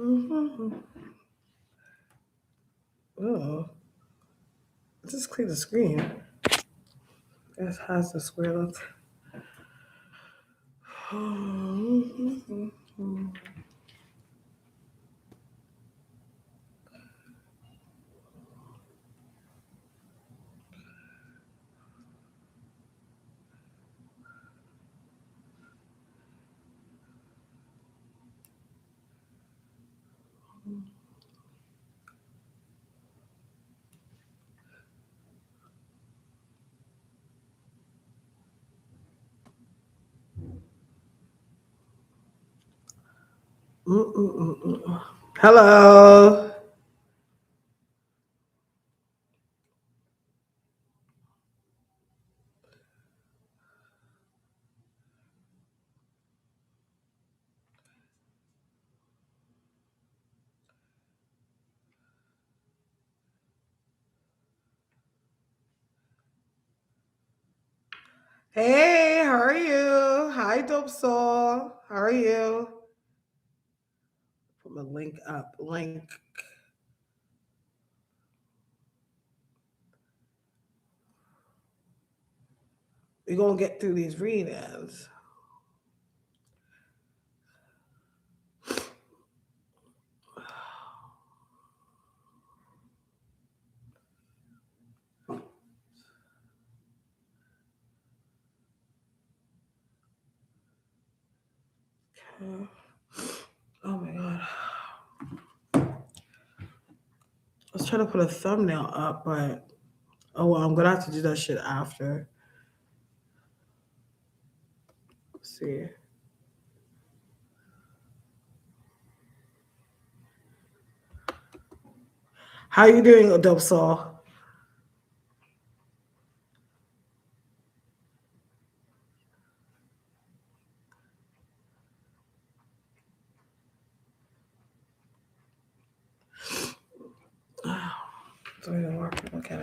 Mm-hmm. Oh, just clear the screen. It has the square look. Hello. Hey, how are you? Hi, Dope Soul. How are you? Put my link up. Link. We're going to get through these readings. Okay. Oh my God. I was trying to put a thumbnail up, but oh well, I'm going to have to do that shit after. Let's see. How you doing, Dope Soul? So we don't work. Okay.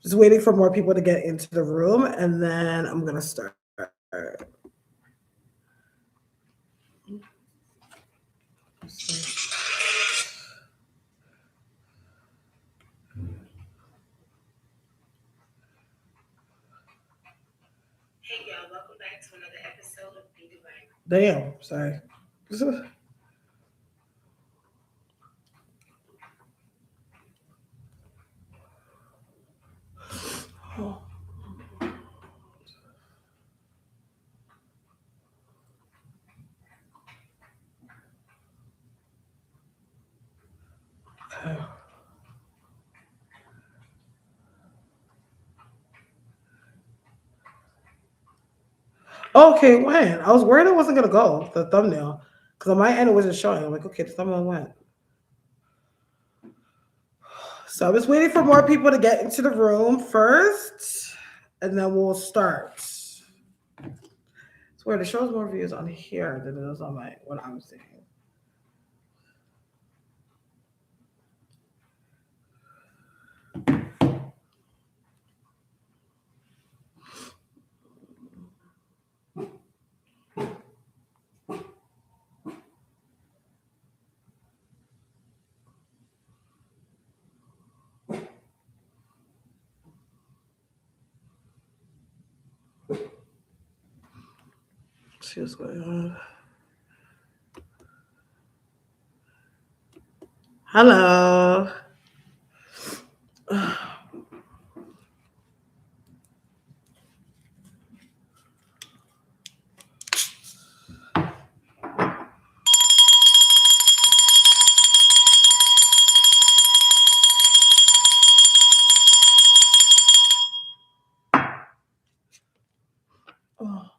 Just waiting for more people to get into the room, and then I'm gonna start. Hey y'all, welcome back to another episode of Be Divine. Damn, sorry. Oh, okay. Okay, when? I was worried it wasn't gonna go, the thumbnail. Because on my end it wasn't showing. I'm like, okay, the thumbnail went. So I was waiting for more people to get into the room first, and then we'll start. I swear, it shows more views on here than it does on my what I'm seeing. Let's see what's going on. Hello. Oh.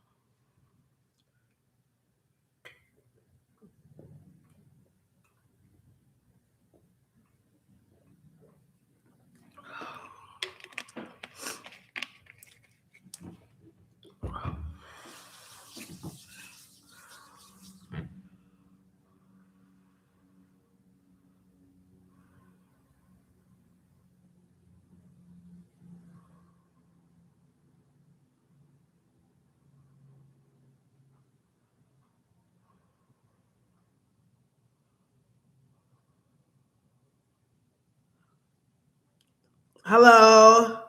Hello.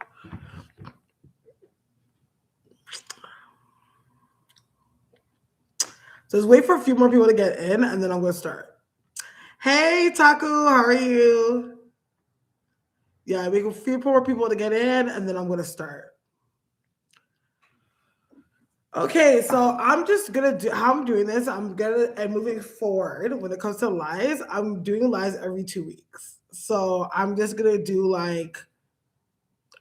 So just wait for a few more people to get in, and then I'm going to start. Hey, Taku, how are you? Yeah, wait for a few more people to get in, and then I'm going to start. Okay, so I'm just gonna do how I'm doing this. I'm gonna and moving forward when it comes to lives, I'm doing lives every 2 weeks. So I'm just gonna do like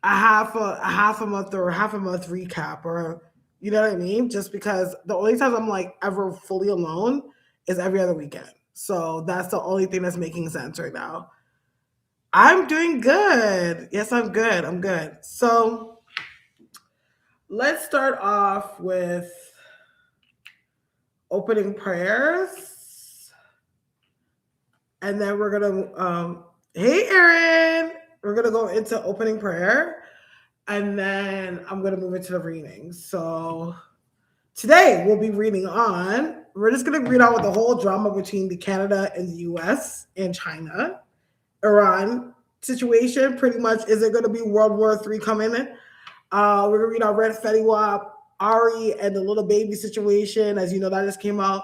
a half a month or a half a month recap, or you know what I mean? Just because the only time I'm like ever fully alone is every other weekend. So that's the only thing that's making sense right now. I'm doing good. Yes, I'm good. I'm good. So let's start off with opening prayers. And then we're gonna hey Erin. We're gonna go into opening prayer. And then I'm gonna move into the reading. So today we'll be reading on. We're just gonna read on with the whole drama between the Canada and the US and China, Iran situation. Pretty much, is it gonna be World War III coming in? We're gonna read on Red Fetty Wap, Ari, and the little baby situation. As you know, that just came out.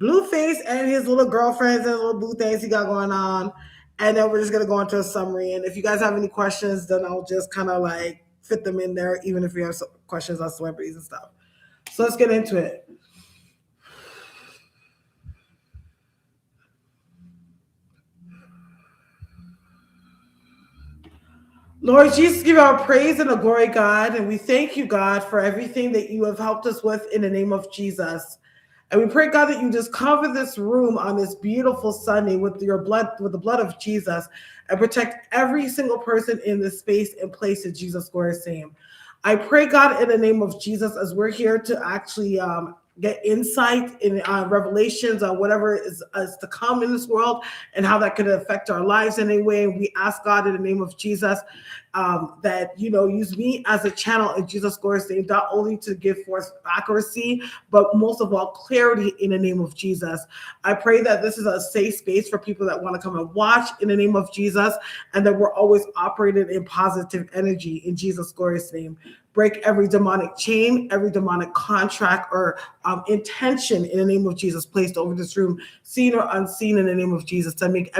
Blueface and his little girlfriends and little boo things he got going on. And then we're just gonna go into a summary. And if you guys have any questions, then I'll just kind of like fit them in there, even if you have some questions on celebrities and stuff. So let's get into it. Lord Jesus, give our praise and the glory, God. And we thank you, God, for everything that you have helped us with in the name of Jesus. And we pray, God, that you just cover this room on this beautiful Sunday with your blood, with the blood of Jesus, and protect every single person in this space and place in Jesus' glorious name. I pray, God, in the name of Jesus, as we're here to actually get insight in revelations on whatever is to come in this world and how that could affect our lives in any way. We ask God in the name of Jesus that, you know, use me as a channel in Jesus' glorious name, not only to give forth accuracy, but most of all, clarity in the name of Jesus. I pray that this is a safe space for people that want to come and watch in the name of Jesus, and that we're always operating in positive energy in Jesus' glorious name. Break every demonic chain, every demonic contract or intention in the name of Jesus placed over this room, seen or unseen, in the name of Jesus, to make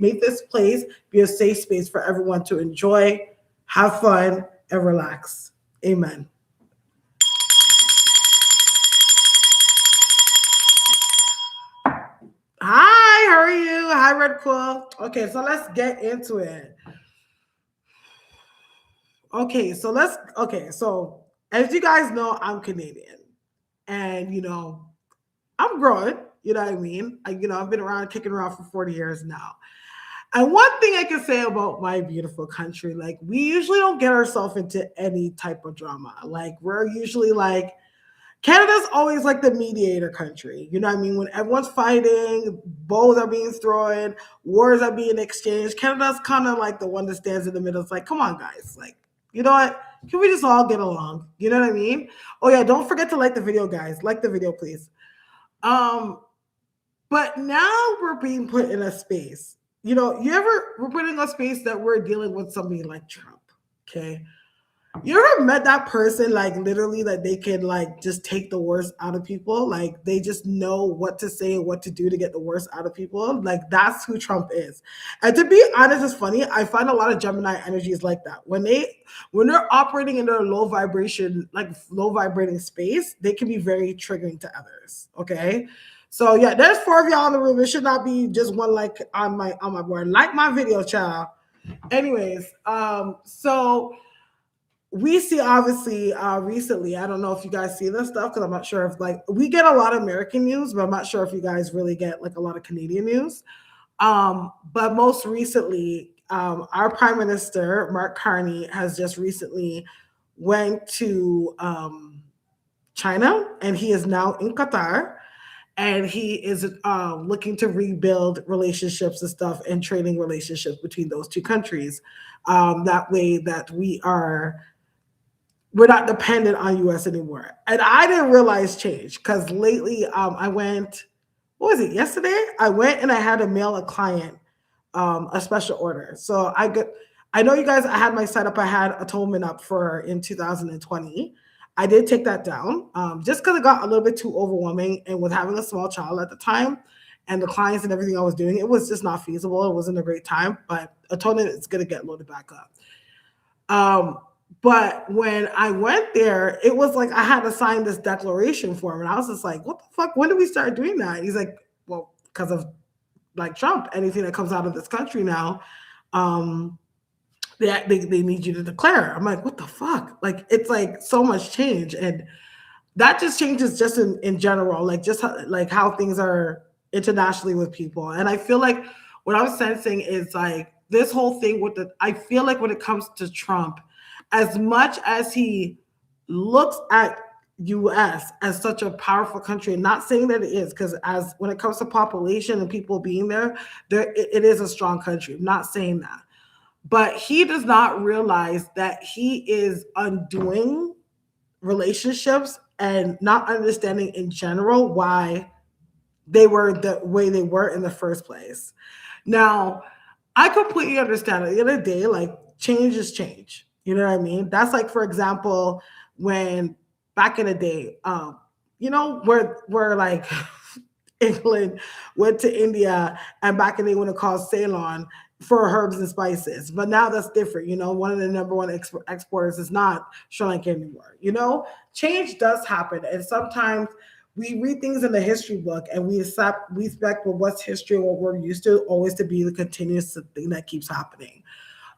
make this place be a safe space for everyone to enjoy, have fun, and relax. Amen. Hi, how are you? Hi, Red Quill. Okay, so let's get into it. So as you guys know, I'm Canadian. And I'm growing, you know what I mean? I've been around kicking around for 40 years now. And one thing I can say about my beautiful country, like we usually don't get ourselves into any type of drama. Like we're usually like Canada's always like the mediator country. You know what I mean? When everyone's fighting, bows are being thrown, wars are being exchanged, Canada's kind of like the one that stands in the middle. It's like, come on, guys. Like, you know what? Can we just all get along? You know what I mean? Oh yeah, don't forget to like the video, guys. Like the video, please. But now we're being put in a space. We're put in a space that we're dealing with somebody like Trump. Okay. You ever met that person, like literally, that they can like just take the worst out of people? Like they just know what to say and what to do to get the worst out of people. Like that's who Trump is. And to be honest, it's funny. I find a lot of Gemini energies like that. When they're operating in their low vibration, like low vibrating space, they can be very triggering to others. Okay. So yeah, there's 4 of y'all in the room. It should not be just one like on my board. Like my video, child. Anyways, so we see obviously recently, I don't know if you guys see this stuff because I'm not sure if like we get a lot of American news, but I'm not sure if you guys really get like a lot of Canadian news. But most recently, our Prime Minister Mark Carney has just recently went to China, and he is now in Qatar, and he is looking to rebuild relationships and stuff and trading relationships between those two countries. That way that we're not dependent on US anymore. And I didn't realize change because lately I went, what was it, yesterday? I went and I had to mail a client a special order. So I know you guys, I had my setup, I had Atonement up for in 2020. I did take that down just because it got a little bit too overwhelming. And with having a small child at the time and the clients and everything I was doing, it was just not feasible. It wasn't a great time, but Atonement is going to get loaded back up. But when I went there, it was like I had to sign this declaration form. And I was just like, what the fuck? When did we start doing that? And he's like, well, because of like Trump, anything that comes out of this country now, um, they need you to declare. I'm like, what the fuck? Like, it's like so much change. And that just changes just in general, like just like how things are internationally with people. And I feel like what I'm sensing is like this whole thing with I feel like when it comes to Trump, as much as he looks at US as such a powerful country, and not saying that it is, because as when it comes to population and people being there it is a strong country. I'm not saying that. But he does not realize that he is undoing relationships and not understanding in general why they were the way they were in the first place. Now, I completely understand. At the end of the day, like change is change. You know what I mean? That's like, for example, when back in the day, where like England went to India and back in the day when it called Ceylon for herbs and spices. But now that's different. One of the number one exporters is not Sri Lanka anymore. Change does happen. And sometimes we read things in the history book and we expect well, what's history and what we're used to always to be the continuous thing that keeps happening.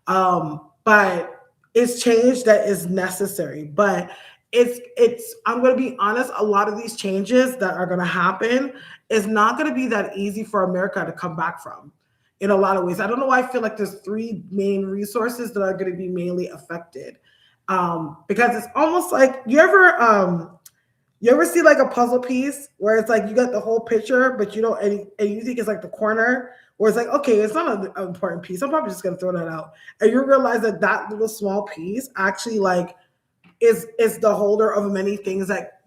But it's change that is necessary. But I'm going to be honest, a lot of these changes that are going to happen is not going to be that easy for America to come back from in a lot of ways. I don't know why I feel like there's three main resources that are going to be mainly affected. Because it's almost like you ever see like a puzzle piece where it's like you got the whole picture, but you don't, and you think it's like the corner where it's like, okay, it's not an important piece. I'm probably just going to throw that out. And you realize that little small piece actually like is the holder of many things that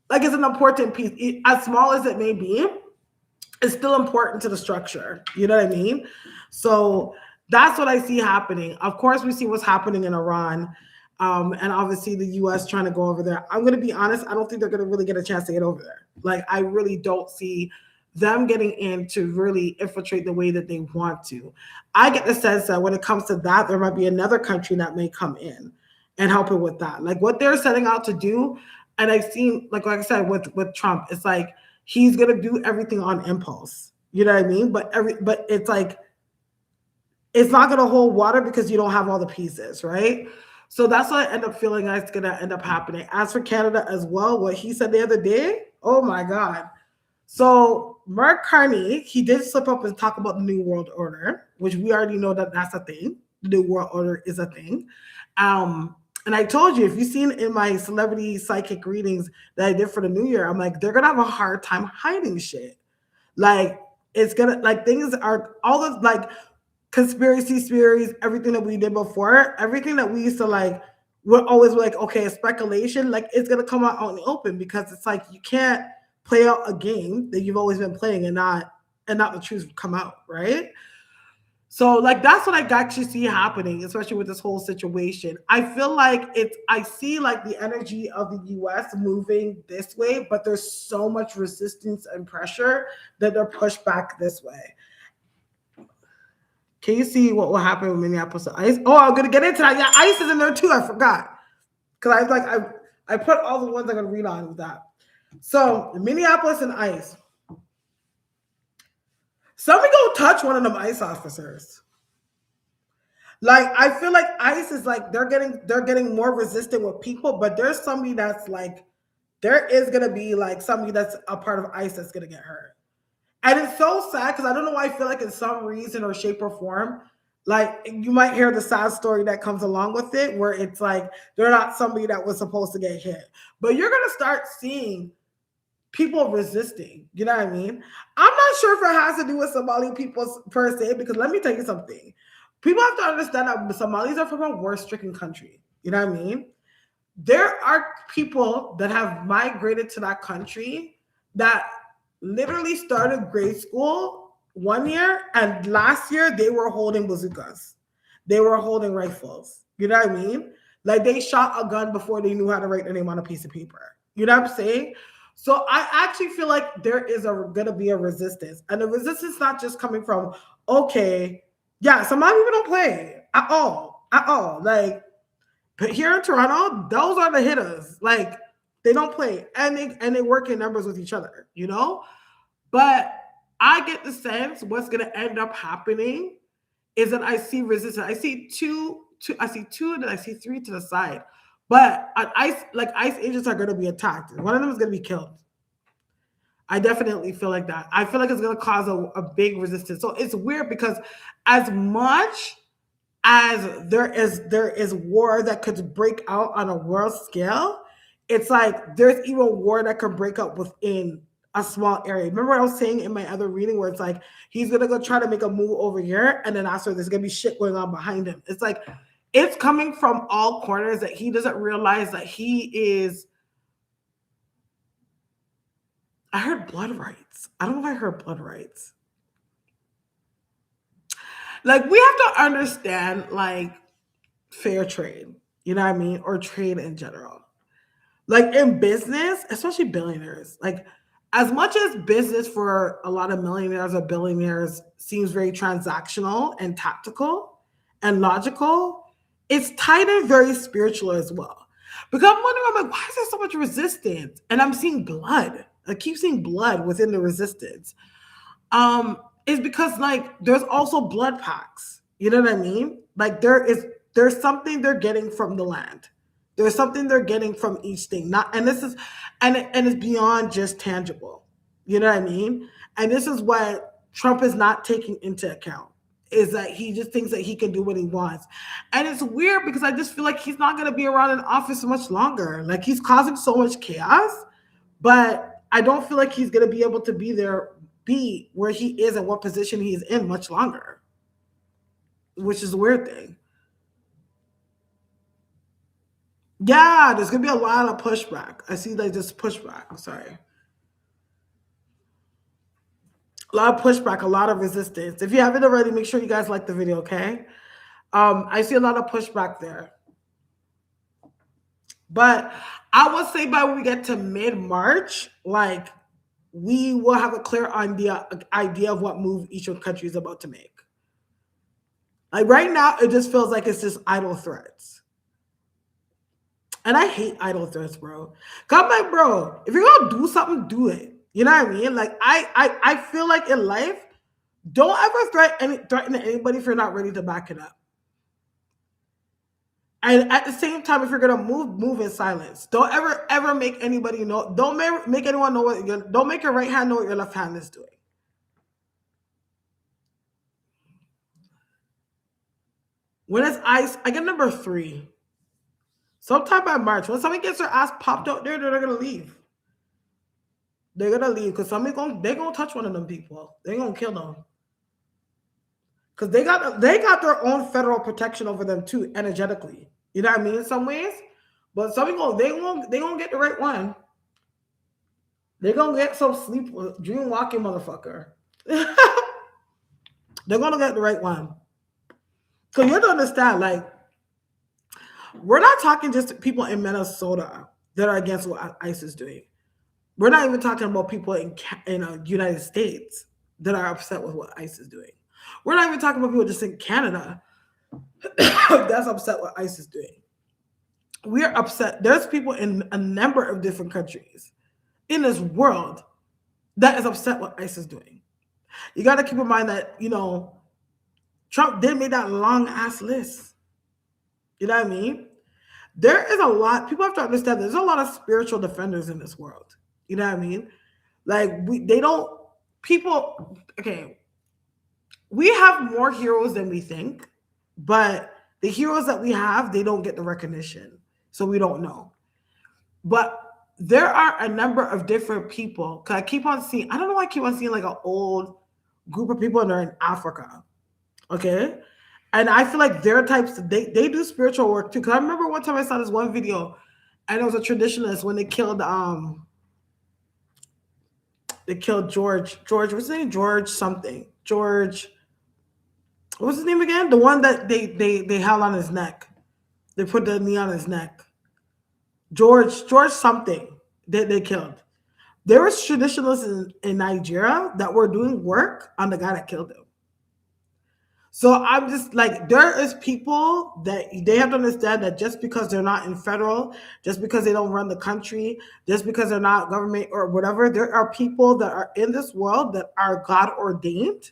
like is an important piece. As small as it may be, it's still important to the structure. You know what I mean? So that's what I see happening. Of course, we see what's happening in Iran. And obviously the US trying to go over there. I'm going to be honest, I don't think they're going to really get a chance to get over there. Like, I really don't see them getting in to really infiltrate the way that they want to. I get the sense that when it comes to that, there might be another country that may come in and help it with that. Like what they're setting out to do. And I've seen, like I said, with Trump, it's like he's going to do everything on impulse. You know what I mean? But it's like, it's not going to hold water because you don't have all the pieces, right? So that's what I end up feeling that's going to end up happening. As for Canada as well, what he said the other day, oh my God. So Mark Carney, he did slip up and talk about the New World Order, which we already know that that's a thing. The New World Order is a thing. And I told you, if you've seen in my celebrity psychic readings that I did for the new year, I'm like, they're going to have a hard time hiding shit. Like, it's going to, like, things are, all the, like, conspiracy theories, everything that we did before, everything that we used to, like, we're always like, okay, speculation, like, it's going to come out in the open because it's like, you can't play out a game that you've always been playing and not the truth come out, right? So, like, that's what I got to see happening, especially with this whole situation. I feel like I see like the energy of the US moving this way, but there's so much resistance and pressure that they're pushed back this way. Can you see what will happen with Minneapolis and ICE? Oh, I'm going to get into that. Yeah, ICE is in there too. I forgot. Because I put all the ones I'm going to read on with that. So, Minneapolis and ICE. Somebody go touch one of them ICE officers. Like, I feel like ICE is like they're getting more resistant with people, but there's somebody that's like, there is gonna be like somebody that's a part of ICE that's gonna get hurt. And it's so sad because I don't know why I feel like in some reason or shape or form, like you might hear the sad story that comes along with it, where it's like they're not somebody that was supposed to get hit. But you're gonna start seeing people resisting. You know what I mean? I'm not sure if it has to do with Somali people per se, because let me tell you something. People have to understand that Somalis are from a war-stricken country. You know what I mean? There are people that have migrated to that country that literally started grade school one year, and last year they were holding bazookas. They were holding rifles. You know what I mean? Like they shot a gun before they knew how to write their name on a piece of paper. You know what I'm saying? So I actually feel like there is gonna be a resistance, and the resistance not just coming from okay, yeah, some people don't play at all. Like but here in Toronto, those are the hitters. Like they don't play, and they work in numbers with each other. You know, but I get the sense what's going to end up happening is that I see resistance. I see two, and then I see three to the side. But ice agents are going to be attacked. One of them is going to be killed. I definitely feel like that. I feel like it's going to cause a big resistance. So it's weird because as much as there is war that could break out on a world scale, it's like there's even war that could break out within a small area. Remember what I was saying in my other reading where it's like he's gonna go try to make a move over here, and then after there's gonna be shit going on behind him. It's like it's coming from all corners that he doesn't realize that he is. I heard blood rights. I don't know if I heard blood rights. Like we have to understand like fair trade, you know what I mean? Or trade in general. Like in business, especially billionaires, like as much as business for a lot of millionaires or billionaires seems very transactional and tactical and logical, it's tied in very spiritual as well. Because I'm wondering, I'm like, why is there so much resistance? And I'm seeing blood. I keep seeing blood within the resistance. Is because like there's also blood packs. You know what I mean? Like there's something they're getting from the land. There's something they're getting from each thing. Not and this is and it's beyond just tangible. You know what I mean? And this is what Trump is not taking into account. Is that he just thinks that he can do what he wants. And it's weird because I just feel like he's not gonna be around in office much longer. Like he's causing so much chaos, but I don't feel like he's gonna be able to be where he is and what position he's in much longer, which is a weird thing. Yeah, there's gonna be a lot of pushback. I see like this pushback. I'm sorry. A lot of pushback, a lot of resistance. If you haven't already, make sure you guys like the video, okay? I see a lot of pushback there. But I would say by when we get to mid-March, like we will have a clear idea of what move each country is about to make. Like right now, it just feels like it's just idle threats. And I hate idle threats, bro. Cause I'm like, bro, if you're gonna do something, do it. You know what I mean? Like I feel like in life, don't ever threaten anybody if you're not ready to back it up. And at the same time, if you're gonna move in silence. Don't ever make anybody know. Don't make anyone know don't make your right hand know what your left hand is doing. When it's ice, I get number 3. Sometime by March, when somebody gets their ass popped out there, they're gonna leave. They're gonna leave because they're gonna touch one of them people. They're gonna kill them. Because they got their own federal protection over them too, energetically. You know what I mean? In some ways. But some people they gonna get the right one. They're gonna get some dream walking motherfucker. They're gonna get the right one. So you have to understand, like, we're not talking just people in Minnesota that are against what ICE is doing. We're not even talking about people in United States that are upset with what ICE is doing. We're not even talking about people just in Canada that's upset what ICE is doing. We're upset. There's people in a number of different countries in this world that is upset what ICE is doing. You got to keep in mind that, Trump did make that long ass list. You know what I mean? There is a lot, people have to understand there's a lot of spiritual defenders in this world. You know what I mean? Like, we have more heroes than we think, but the heroes that we have, they don't get the recognition. So we don't know. But there are a number of different people. Cause I don't know why I keep on seeing like an old group of people that are in Africa. Okay. And I feel like their types, they do spiritual work too. Cause I remember one time I saw this one video and it was a traditionalist when they killed George, what's his name? George something. George, what was his name again? The one that they held on his neck. They put the knee on his neck. George something that they killed. There was traditionalists in Nigeria that were doing work on the guy that killed him. So I'm just like, there is people that they have to understand that just because they're not in federal, just because they don't run the country, just because they're not government or whatever, there are people that are in this world that are God ordained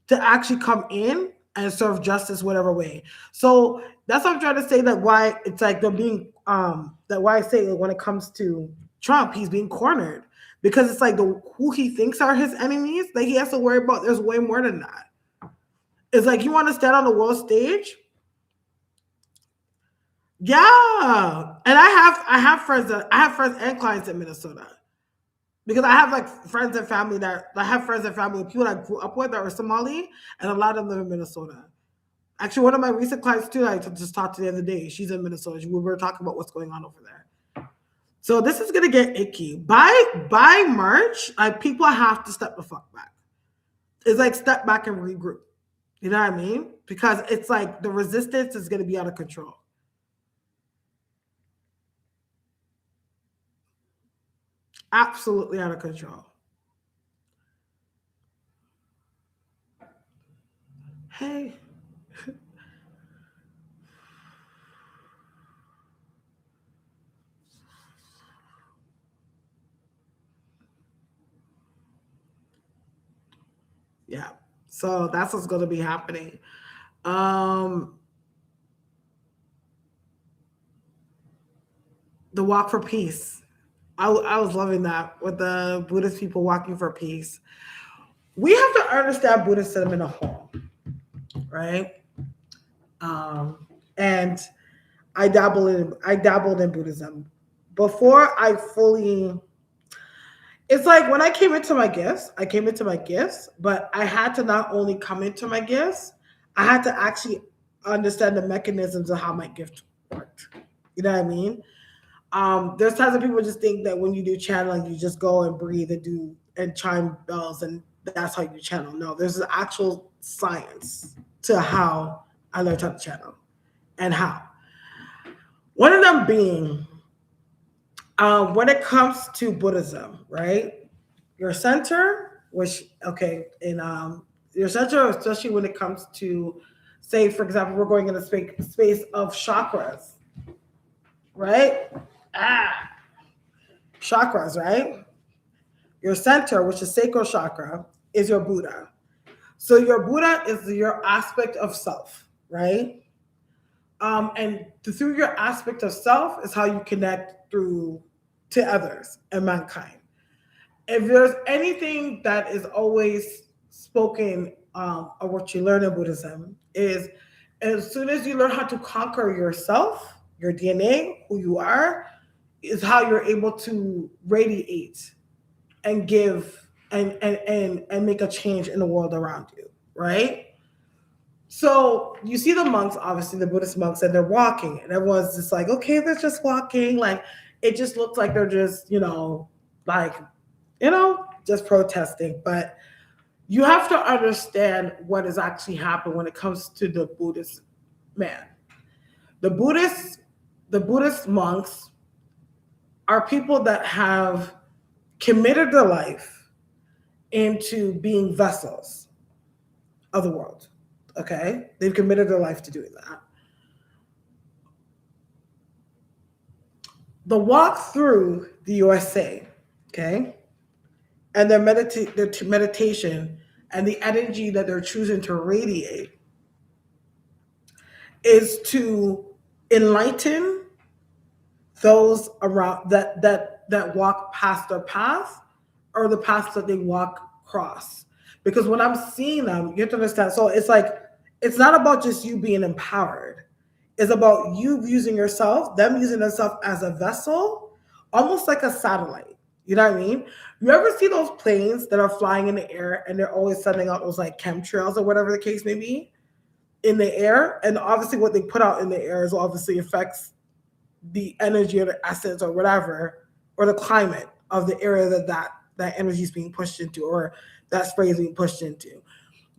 to actually come in and serve justice whatever way. So that's what I'm trying to say, that why it's like they're being that why I say that when it comes to Trump, he's being cornered because it's like who he thinks are his enemies that he has to worry about. There's way more than that. It's like you want to stand on the world stage. Yeah. And I have friends and clients in Minnesota. Because I have like friends and family people that I grew up with that are Somali, and a lot of them live in Minnesota. Actually, one of my recent clients too, I just talked to the other day. She's in Minnesota. We were talking about what's going on over there. So this is gonna get icky. By March, people have to step the fuck back. It's like step back and regroup. You know what I mean? Because it's like the resistance is gonna be out of control. Absolutely out of control. Hey. Yeah. So that's what's going to be happening. Um, the walk for peace. I was loving that with the Buddhist people walking for peace. We have to understand Buddhism in a whole, right? And I dabbled in Buddhism before I fully. It's like when I came into my gifts, but I had to not only come into my gifts, I had to actually understand the mechanisms of how my gift worked. You know what I mean? There's times that people just think that when you do channeling, you just go and breathe and do and chime bells and that's how you channel. No, there's an actual science to how I learned how to channel and how. One of them being when it comes to Buddhism, right? Your center, which okay, in your center, especially when it comes to, say, for example, we're going in a space of chakras, right? Ah, chakras, right? Your center, which is sacral chakra, is your Buddha. So your Buddha is your aspect of self, right? And through your aspect of self is how you connect through to others and mankind. If there's anything that is always spoken of what you learn in Buddhism is as soon as you learn how to conquer yourself, your DNA, who you are, is how you're able to radiate and give and make a change in the world around you, right? So you see the monks, obviously the Buddhist monks, and they're walking, and everyone's just like, okay, they're just walking. Like it just looks like they're just, like, just protesting. But you have to understand what has actually happened when it comes to the Buddhist man. The Buddhist monks are people that have committed their life into being vessels of the world. Okay? They've committed their life to doing that. The walk through the USA, okay, and their meditation and the energy that they're choosing to radiate is to enlighten those around that walk past their path or the paths that they walk across. Because when I'm seeing them, you have to understand. So it's like it's not about just you being empowered. It's about you using yourself, them using themselves as a vessel, almost like a satellite. You know what I mean? You ever see those planes that are flying in the air and they're always sending out those like chemtrails or whatever the case may be in the air? And obviously what they put out in the air is obviously affects the energy or the essence or whatever, or the climate of the area that energy is being pushed into or that spray is being pushed into.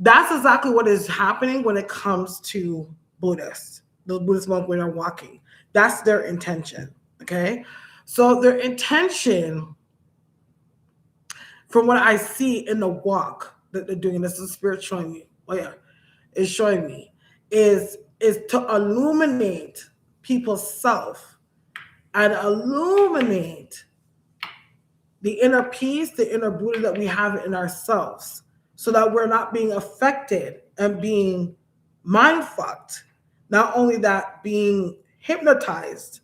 That's exactly what is happening when it comes to Buddhists, the Buddhist monk when they're walking. That's their intention. Okay. So their intention, from what I see in the walk that they're doing, this is spirit showing me. Oh yeah, is showing me is to illuminate people's self and illuminate the inner peace, the inner Buddha that we have in ourselves, so that we're not being affected and being mind fucked. Not only that, being hypnotized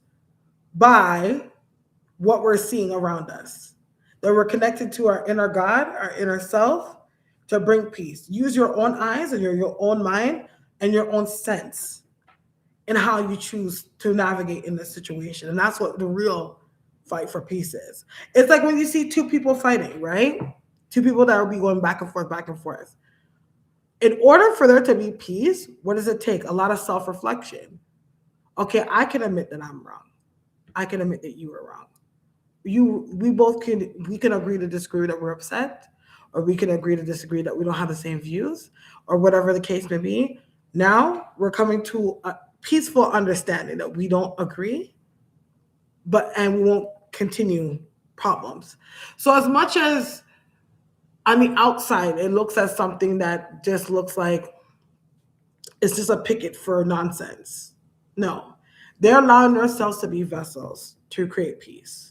by what we're seeing around us. That we're connected to our inner God, our inner self, to bring peace. Use your own eyes and your own mind and your own sense in how you choose to navigate in this situation. And that's what the real fight for peace is. It's like when you see two people fighting, right? Two people that will be going back and forth, back and forth. In order for there to be peace, what does it take? A lot of self-reflection. Okay, I can admit that I'm wrong. I can admit that you were wrong. We can agree to disagree that we're upset, or we can agree to disagree that we don't have the same views, or whatever the case may be. Now we're coming to a peaceful understanding that we don't agree, and we won't continue problems. So as much as on the outside it looks as something that just looks like it's just a picket for nonsense, no, they're allowing themselves to be vessels to create peace.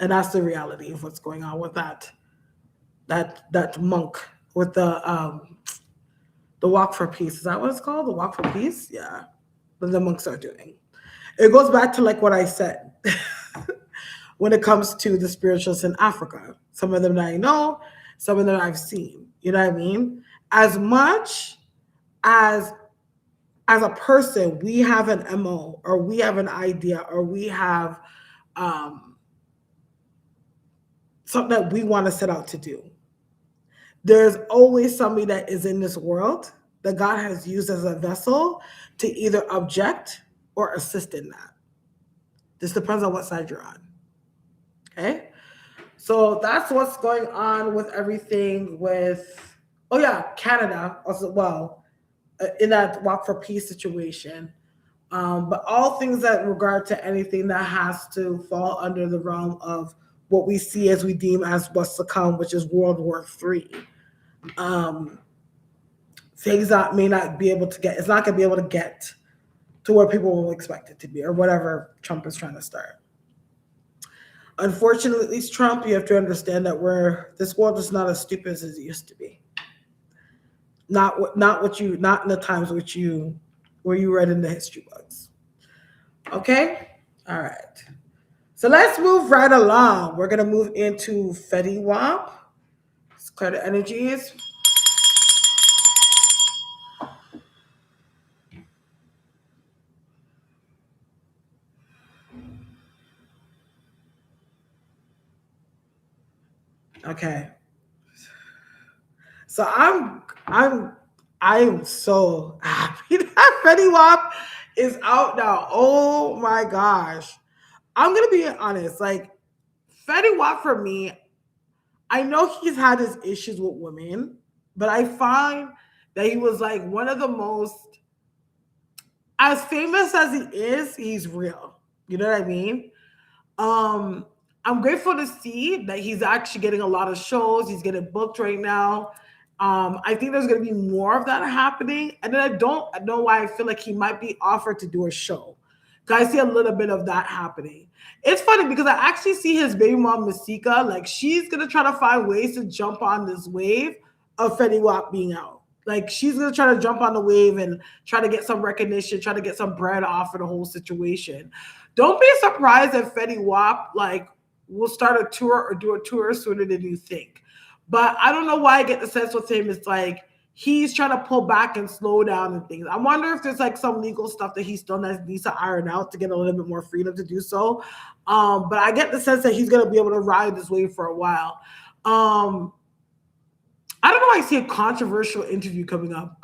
And that's the reality of what's going on with that monk with the walk for peace. Is that what it's called? The walk for peace? Yeah. What the monks are doing. It goes back to like what I said when it comes to the spiritualists in Africa. Some of them that I know, some of them I've seen. You know what I mean? As much as a person, we have an MO, or we have an idea, or we have something that we want to set out to do. There's always somebody that is in this world that God has used as a vessel to either object or assist in that. This depends on what side you're on. Okay? So that's what's going on with everything with, oh yeah, Canada as well, in that Walk for Peace situation. But all things that regard to anything that has to fall under the realm of what we see as we deem as what's to come, which is World War III. Things that may not be able to get, it's not going to be able to get to where people will expect it to be, or whatever Trump is trying to start. Unfortunately, at least Trump, you have to understand that this world is not as stupid as it used to be. Not in the times where you read in the history books. Okay? All right. So let's move right along. We're going to move into Fetty Wap. Let's clear the energies. Okay. So I'm so happy that Fetty Wap is out now. Oh my gosh. I'm gonna be honest. Like, Fetty Wap for me, I know he's had his issues with women, but I find that he was like one of the most, as famous as he is, he's real. You know what I mean? I'm grateful to see that he's actually getting a lot of shows. He's getting booked right now. I think there's going to be more of that happening. And then I don't know why I feel like he might be offered to do a show. Because I see a little bit of that happening. It's funny because I actually see his baby mom, Masika, like she's going to try to find ways to jump on this wave of Fetty Wap being out. Like she's going to try to jump on the wave and try to get some recognition, try to get some bread off of the whole situation. Don't be surprised if Fetty Wap like will start a tour or do a tour sooner than you think. But I don't know why I get the sense with him it's like he's trying to pull back and slow down and things. I wonder if there's like some legal stuff that he still needs to iron out to get a little bit more freedom to do so. But I get the sense that he's going to be able to ride this wave for a while. I don't know why I see a controversial interview coming up.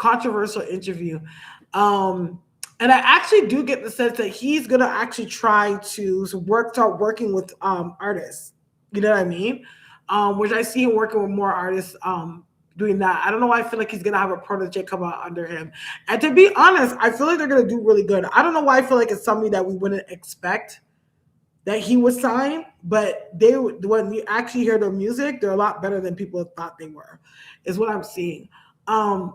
And I actually do get the sense that he's going to actually try to start working with artists. You know what I mean? Which I see him working with more artists doing that. I don't know why I feel like he's gonna have a protege come out under him. And to be honest, I feel like they're gonna do really good. I don't know why I feel like it's somebody that we wouldn't expect that he would sign, but they when you actually hear their music, they're a lot better than people thought they were, is what I'm seeing. Um,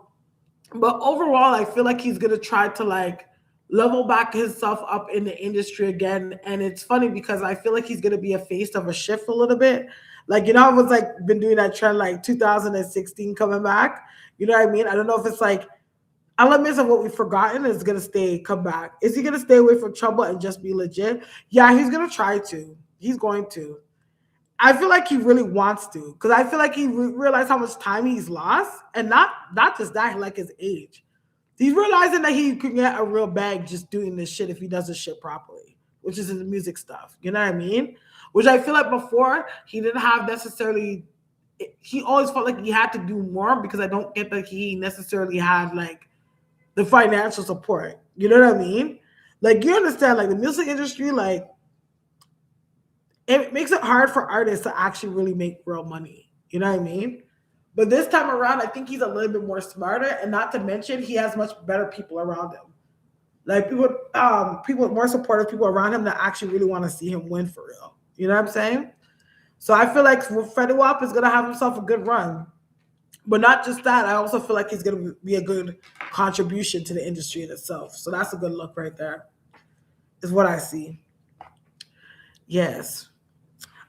but overall, I feel like he's gonna try to like level back himself up in the industry again. And it's funny because I feel like he's gonna be a face of a shift a little bit. Like, I was like been doing that trend like 2016 coming back. You know what I mean? I don't know if it's like elements of what we've forgotten is gonna come back. Is he gonna stay away from trouble and just be legit? Yeah, he's gonna try to. He's going to. I feel like he really wants to because I feel like he realized how much time he's lost, and not just that, like his age. He's realizing that he could get a real bag just doing this shit if he does this shit properly, which is his music stuff. You know what I mean? Which I feel like before he didn't have necessarily. He always felt like he had to do more because I don't get that he necessarily had like the financial support. You know what I mean? Like you understand, like the music industry, like it makes it hard for artists to actually really make real money. You know what I mean? But this time around, I think he's a little bit more smarter, and not to mention he has much better people around him. Like people more supportive people around him that actually really want to see him win for real. You know what I'm saying? So I feel like Fetty Wap is gonna have himself a good run. But not just that, I also feel like he's gonna be a good contribution to the industry in itself. So that's a good look right there. Is what I see. Yes.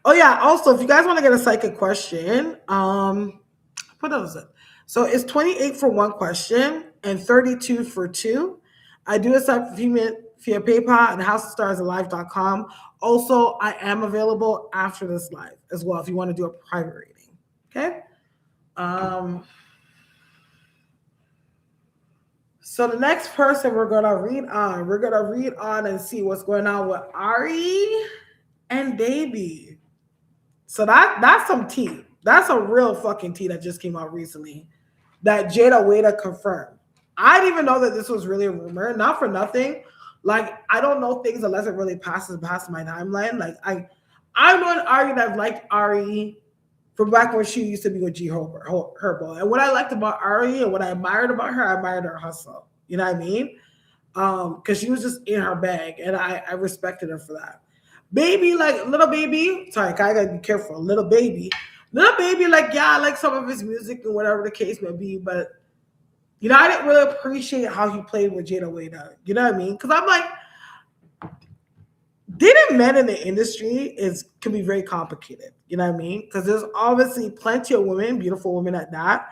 Oh yeah. Also, if you guys want to get a psychic question, what else is it? So it's 28 for one question and 32 for two. I do accept payment via PayPal and housestarsalive.com. Also, I am available after this live as well if you want to do a private reading. Okay. So the next person we're gonna read on and see what's going on with Ari and Baby. So that's some tea. That's a real fucking tea that just came out recently. That Jada Wada confirmed. I didn't even know that this was really a rumor. Not for nothing. Like I don't know things unless it really passes past my timeline. Like I know an Ari that liked Ari from back when she used to be with G Herbo. And what I liked about Ari and what I admired about her, I admired her hustle. You know what I mean? Because she was just in her bag, and I respected her for that. Baby, like little baby, sorry, I gotta be careful. Little baby, like yeah, I like some of his music and whatever the case may be, but I didn't really appreciate how he played with Jada Wada. You know what I mean? Because I'm like, dating men in the industry can be very complicated. You know what I mean? Because there's obviously plenty of women, beautiful women at that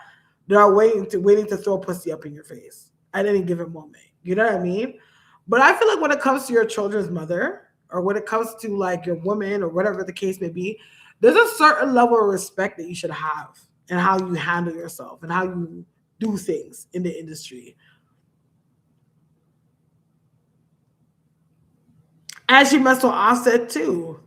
are waiting to throw pussy up in your face at any given moment. You know what I mean? But I feel like when it comes to your children's mother, or when it comes to like your woman or whatever the case may be, there's a certain level of respect that you should have and how you handle yourself and how you do things in the industry. And she must have Offset too.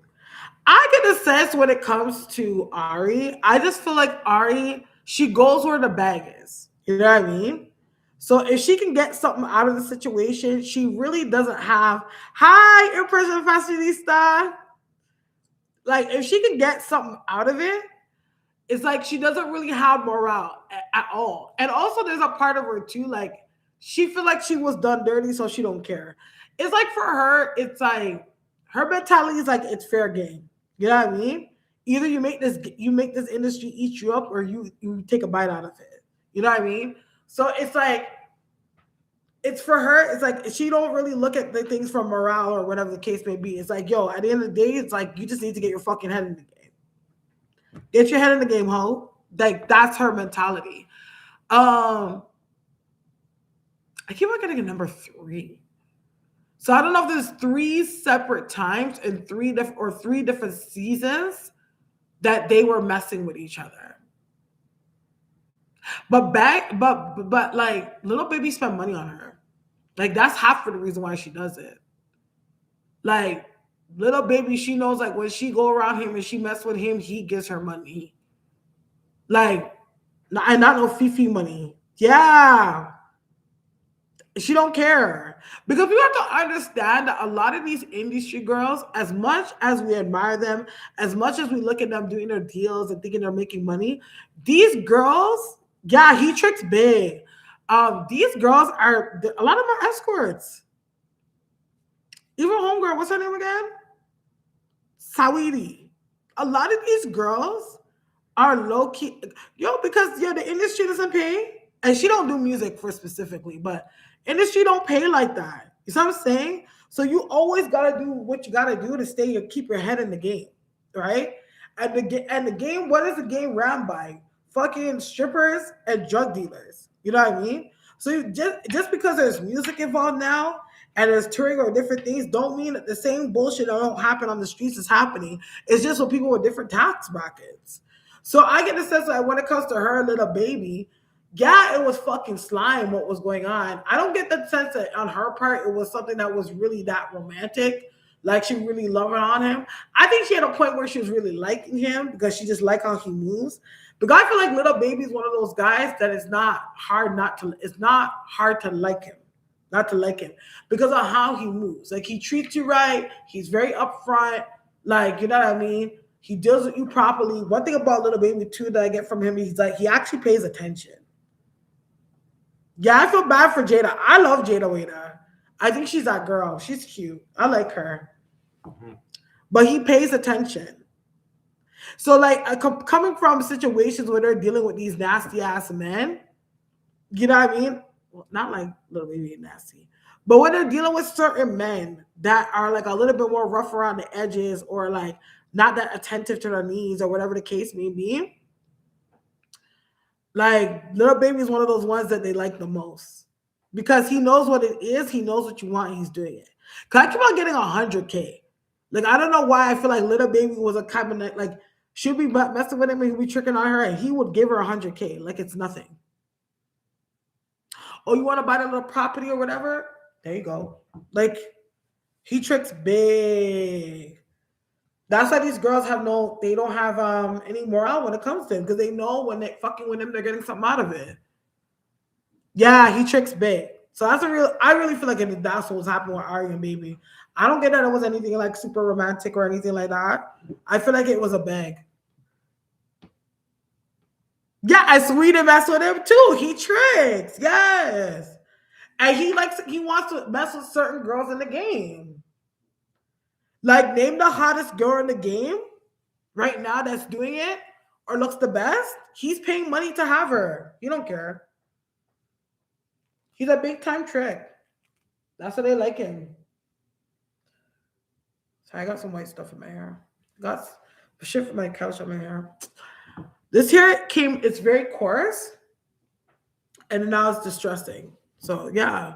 I get a sense when it comes to Ari, I just feel like Ari, she goes where the bag is. You know what I mean? So if she can get something out of the situation, she really doesn't have, hi, in-person fashionista. Like if she can get something out of it, it's like she doesn't really have morale at all. And also there's a part of her too, like she feel like she was done dirty, so she don't care. It's like for her, it's like her mentality is like it's fair game. You know what I mean? Either you make this industry eat you up, or you take a bite out of it. You know what I mean? So it's like it's for her. It's like she don't really look at the things from morale or whatever the case may be. It's like, yo, at the end of the day, it's like you just need to get your fucking head in the game. Get your head in the game, ho. Like that's her mentality. I keep on getting a number 3. So I don't know if there's 3 separate times and 3 different seasons that they were messing with each other. But like little baby spent money on her. Like that's half of the reason why she does it. Like little baby, she knows like when she go around him and she mess with him, he gives her money. Like, and not no Fifi money. Yeah. She don't care. Because we have to understand that a lot of these industry girls, as much as we admire them, as much as we look at them doing their deals and thinking they're making money, these girls, Yeah, he tricks big. These girls are a lot of them are escorts. Even homegirl, what's her name again? Sawiri. A lot of these girls are low key, because the industry doesn't pay, and she don't do music for specifically, but industry don't pay like that. You see what I'm saying? So you always gotta do what you gotta do to keep your head in the game, right? And the game, what is the game ran by? Fucking strippers and drug dealers. You know what I mean? So just because there's music involved now and there's touring or different things, don't mean that the same bullshit that don't happen on the streets is happening. It's just with people with different tax brackets. So I get the sense that when it comes to her little baby, yeah, it was fucking slime what was going on. I don't get the sense that on her part it was something that was really that romantic, like she really loving on him. I think she had a point where she was really liking him because she just liked how he moves. But I feel like little baby is one of those guys that it's not hard to like him, not to like him because of how he moves. Like he treats you right, he's very upfront, like you know what I mean? He deals with you properly. One thing about little baby too that I get from him, he's like he actually pays attention. Yeah, I feel bad for Jada. I love Jada Waiter. I think she's that girl. She's cute. I like her. Mm-hmm. But he pays attention. So, like, coming from situations where they're dealing with these nasty ass men, you know what I mean? Well, not like little baby nasty, but when they're dealing with certain men that are like a little bit more rough around the edges or like not that attentive to their needs or whatever the case may be, like little baby is one of those ones that they like the most because he knows what it is. He knows what you want. And he's doing it. Cause I keep on getting 100K. Like I don't know why I feel like little baby was a kind of like she'd be messing with him and he'd be tricking on her and he would give her 100K like it's nothing. Oh, you want to buy that little property or whatever? There you go. Like he tricks big. That's why these girls they don't have any morale when it comes to him because they know when they fucking with him, they're getting something out of it. Yeah, he tricks big. So I really feel like that's what was happening with Ari and Baby. I don't get that it was anything like super romantic or anything like that. I feel like it was a bag. Yeah, and Sweetie mess with him too. He tricks. Yes. And he wants to mess with certain girls in the game. Like name the hottest girl in the game right now that's doing it or looks the best. He's paying money to have her. He don't care. He's a big time trick. That's why they like him. So I got some white stuff in my hair. Got shit from my couch on my hair. This hair it's very coarse, and now it's distressing. So yeah.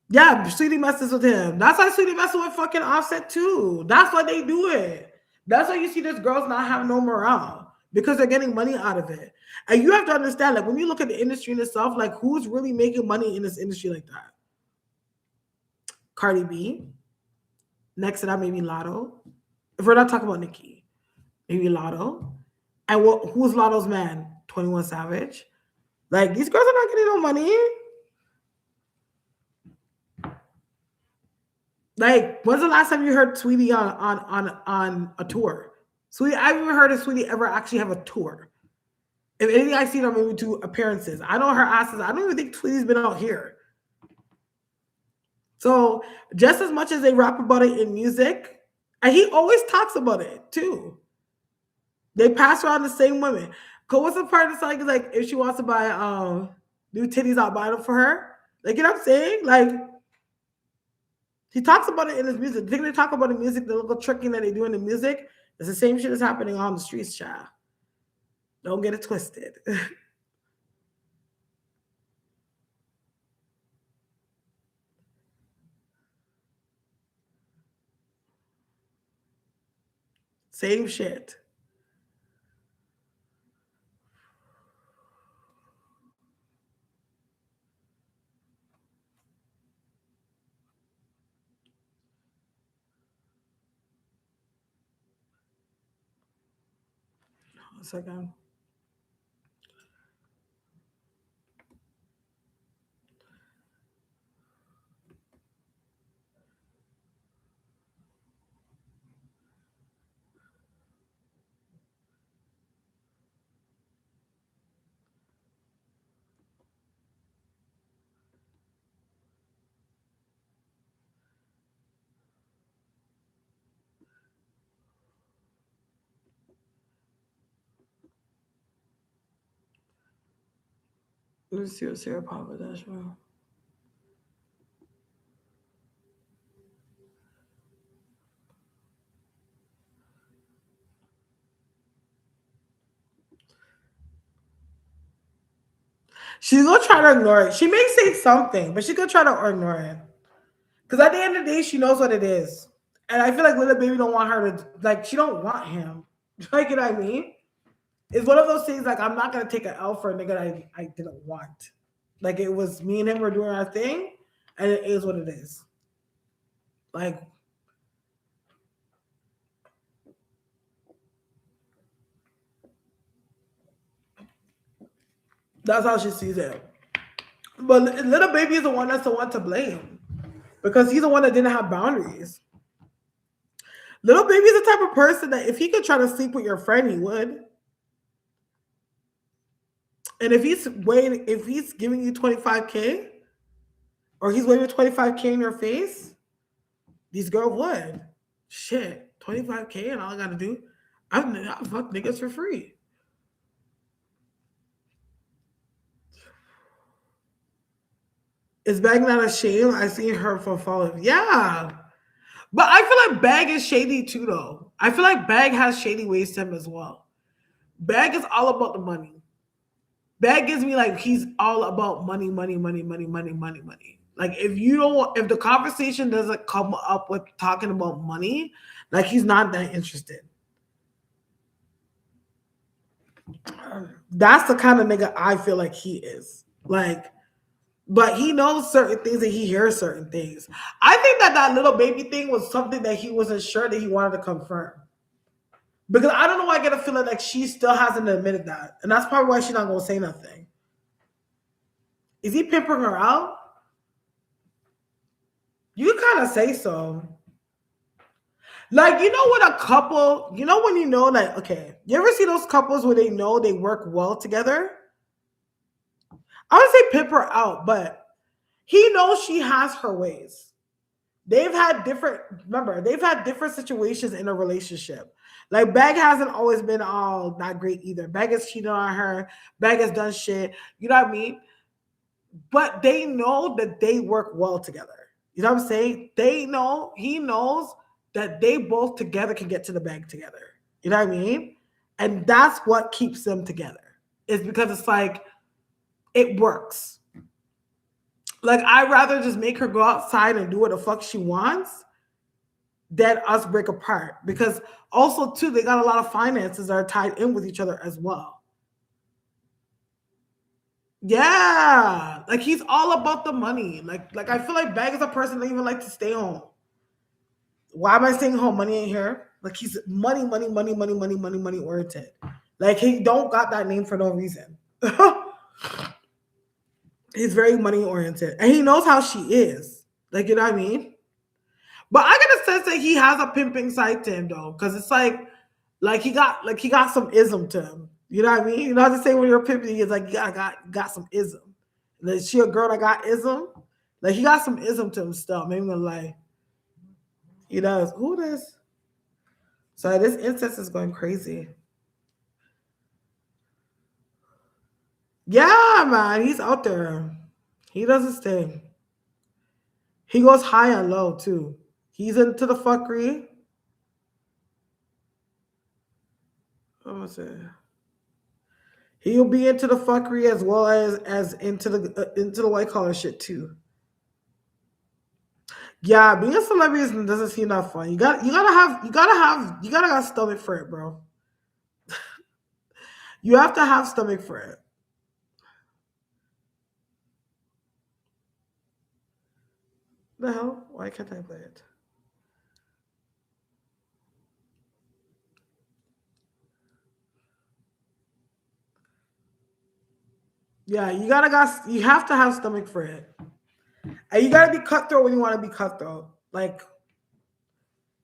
Yeah, Sweetie messes with him. That's why Sweetie messes with fucking Offset too. That's why they do it. That's why you see this girls not have no morale because they're getting money out of it. And you have to understand, like when you look at the industry in itself, like who's really making money in this industry like that? Cardi B. Next to that, maybe Lotto. If we're not talking about Nicki, maybe Lotto. And who's Lotto's man? 21 Savage. Like these girls are not getting no money. Like, when's the last time you heard Sweetie on a tour? Sweetie, I've even heard of Sweetie ever actually have a tour. If anything, I've seen her maybe 2 appearances. I know her asses. I don't even think Sweetie's been out here. So just as much as they rap about it in music, and he always talks about it too. They pass around the same women. Cause what's the part of the song is like if she wants to buy new titties, I'll buy them for her. Like you know what I'm saying? Like he talks about it in his music. The thing they talk about in music, the little tricking that they do in the music, it's the same shit that's happening on the streets, child. Don't get it twisted. Same shit. One second. Let's see what Sarah Papa does. Bro. She's gonna try to ignore it. She may say something, but she's gonna try to ignore it. Because at the end of the day, she knows what it is. And I feel like little baby don't want her to, like, she don't want him. Like, you know what I mean? It's one of those things, like, I'm not going to take an L for a nigga that I didn't want. Like, it was me and him were doing our thing, and it is what it is. Like, that's how she sees it. But little baby is the one that's the one to blame. Because he's the one that didn't have boundaries. Little baby is the type of person that if he could try to sleep with your friend, he would. And if he's giving you 25K, or he's waving 25K in your face, these girls would. Shit, 25K and all I gotta do, I fuck niggas for free. Is Bag not a shame? I see her for following. Yeah. But I feel like Bag is shady too, though. I feel like Bag has shady ways to him as well. Bag is all about the money. Bag gives me like he's all about money, money, money, money, money, money, money. Like if the conversation doesn't come up with talking about money, like he's not that interested. That's the kind of nigga I feel like he is. Like, but he knows certain things and he hears certain things. I think that little baby thing was something that he wasn't sure that he wanted to confirm. Because I don't know why I get a feeling like she still hasn't admitted that. And that's probably why she's not going to say nothing. Is he pimping her out? You kind of say so. Like, you know what a couple, you know when you know, like, okay, you ever see those couples where they know they work well together? I would say pimp her out, but he knows she has her ways. They've had different situations in a relationship. Like Bag hasn't always been all not great either. Bag has cheated on her. Bag has done shit. You know what I mean? But they know that they work well together. You know what I'm saying? He knows that they both together can get to the bag together. You know what I mean? And that's what keeps them together. It's because it's like it works. Like I'd rather just make her go outside and do what the fuck she wants than us break apart. Because also too, they got a lot of finances that are tied in with each other as well. Yeah, like he's all about the money. Like I feel like Bag is a person that even like to stay home. Why am I staying home? Money ain't here. Like he's money, money, money, money, money, money, money oriented. Like he don't got that name for no reason. He's very money oriented, and he knows how she is. Like you know what I mean. But I get a sense that he has a pimping side to him though, because it's like he got some ism to him. You know what I mean? You know how to say when you're pimping, it's like you got some ism. Like she a girl that got ism. Like he got some ism to him still. Maybe gonna lie. He does. Who this? So this incense is going crazy. Yeah, man, he's out there. He does his thing. He goes high and low too. He's into the fuckery. What was it? He'll be into the fuckery as well as into the white collar shit too. Yeah, being a celebrity doesn't seem that fun. You gotta have stomach for it, bro. You have to have stomach for it. The hell? Why can't I play it? Yeah, you have to have stomach for it. And you gotta be cutthroat when you want to be cutthroat. Like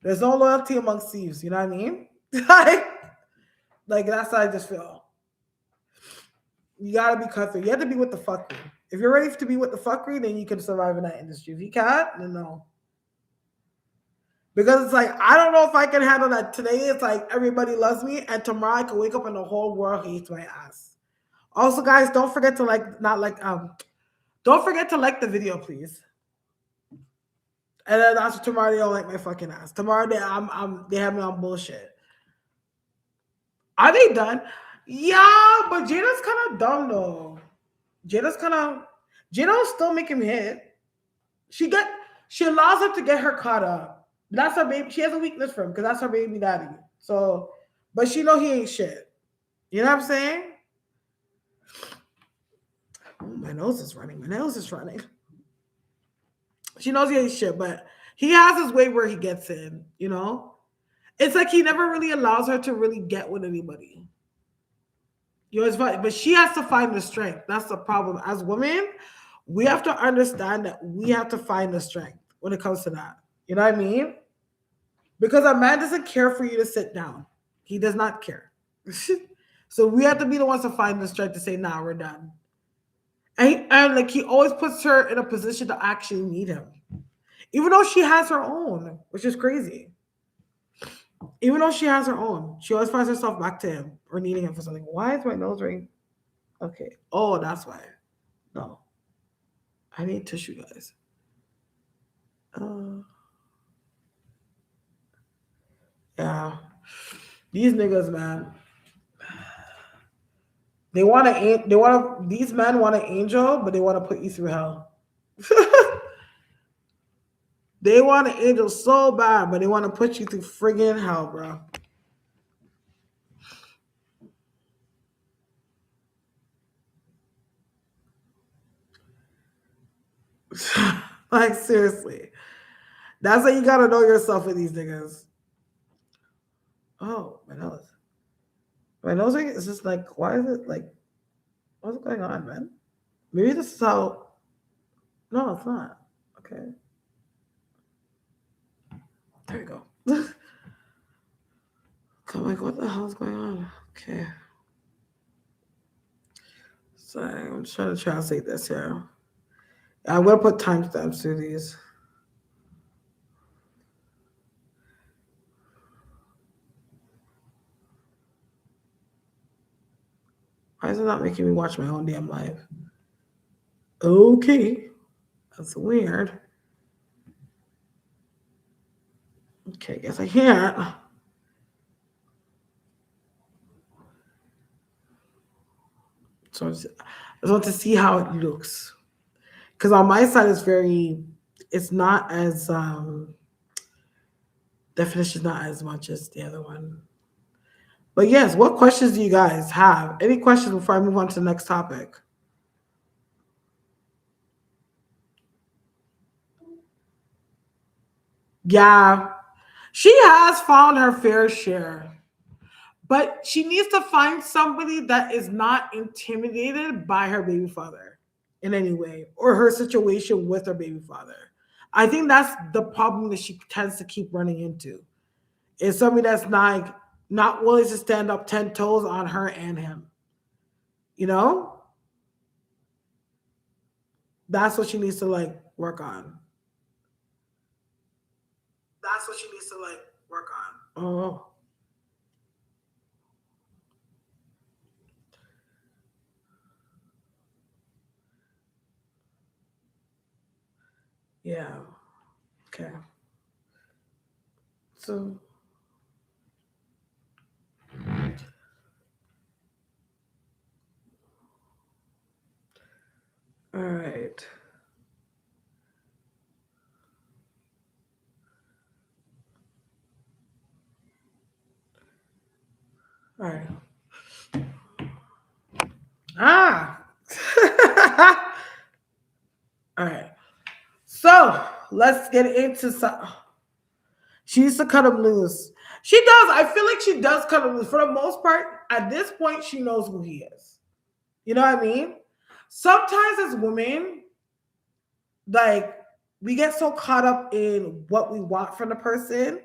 there's no loyalty amongst thieves, you know what I mean? like that's how I just feel. You gotta be cutthroat. You have to be with the fuckery. If you're ready to be with the fuckery, then you can survive in that industry. If you can't, then no. Because it's like, I don't know if I can handle that. Today it's like everybody loves me, and tomorrow I can wake up and the whole world hates my ass. Also, guys, don't forget to don't forget to like the video, please. And then that's tomorrow they don't like my fucking ass. Tomorrow they have me on bullshit. Are they done? Yeah, but Jada's kind of dumb though. Jada's kind of Jada's still making me hit. She get she allows him to get her caught up. That's her baby. She has a weakness for him because that's her baby daddy. So, but she know he ain't shit. You know what I'm saying? Oh, my nose is running. My nose is running. She knows he ain't shit, but he has his way where he gets in. You know, it's like he never really allows her to really get with anybody. You know, it's funny, but she has to find the strength. That's the problem. As women, we have to understand that we have to find the strength when it comes to that. You know what I mean? Because a man doesn't care for you to sit down. He does not care. So we have to be the ones to find the strength to say, nah, we're done. And like he always puts her in a position to actually need him. Even though she has her own, which is crazy. Even though she has her own, she always finds herself back to him or needing him for something. Why is my nose ring? Okay. Oh, that's why. No. I need tissue, guys. Yeah. These niggas, man. These men want an angel, but they want to put you through hell. They want an angel so bad, but they want to put you through friggin' hell, bro. Like, seriously. That's how you gotta know yourself with these niggas. Oh, my nose. My nose ring is just like, why is it like, what's going on, man? Maybe this is how. No, it's not. Okay. There we go. I'm like, what the hell is going on? Okay. Sorry, I'm trying to translate this here. I'm gonna put timestamps through these. Why is it not making me watch my own damn live? Okay. That's weird. Okay, guess I can't. So I just want to see how it looks. Because on my side it's not as definition not as much as the other one. But yes, what questions do you guys have? Any questions before I move on to the next topic? Yeah, she has found her fair share, but she needs to find somebody that is not intimidated by her baby father in any way or her situation with her baby father. I think that's the problem that she tends to keep running into. Is somebody that's not willing to stand up 10 toes on her and him. You know? That's what she needs to like work on. That's what she needs to like work on. Oh. Yeah. Okay. So all right. All right. Ah. All right. So let's get into some. She needs to cut him loose. She does. I feel like she does cut him loose. For the most part, at this point, she knows who he is. You know what I mean? Sometimes as women, like we get so caught up in what we want from the person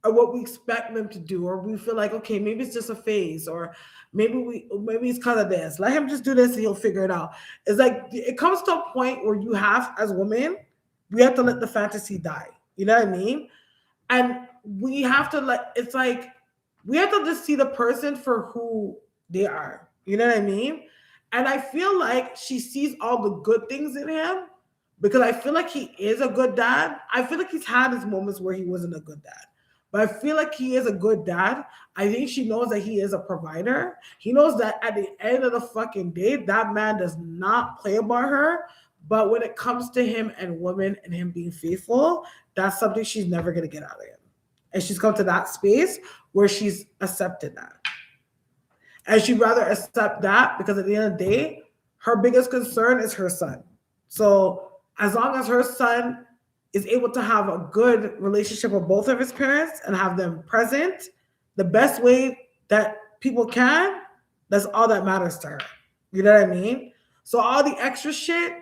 or what we expect them to do, or we feel like, okay, maybe it's just a phase, or maybe it's kind of this. Let him just do this and he'll figure it out. It's like it comes to a point where you have, as women, we have to let the fantasy die. You know what I mean? And we have to it's like we have to just see the person for who they are. You know what I mean? And I feel like she sees all the good things in him because I feel like he is a good dad. I feel like he's had his moments where he wasn't a good dad. But I feel like he is a good dad. I think she knows that he is a provider. He knows that at the end of the fucking day, that man does not play about her. But when it comes to him and women and him being faithful, that's something she's never going to get out of him. And she's come to that space where she's accepted that. And she'd rather accept that because at the end of the day, her biggest concern is her son. So as long as her son is able to have a good relationship with both of his parents and have them present the best way that people can, that's all that matters to her. You know what I mean? So all the extra shit,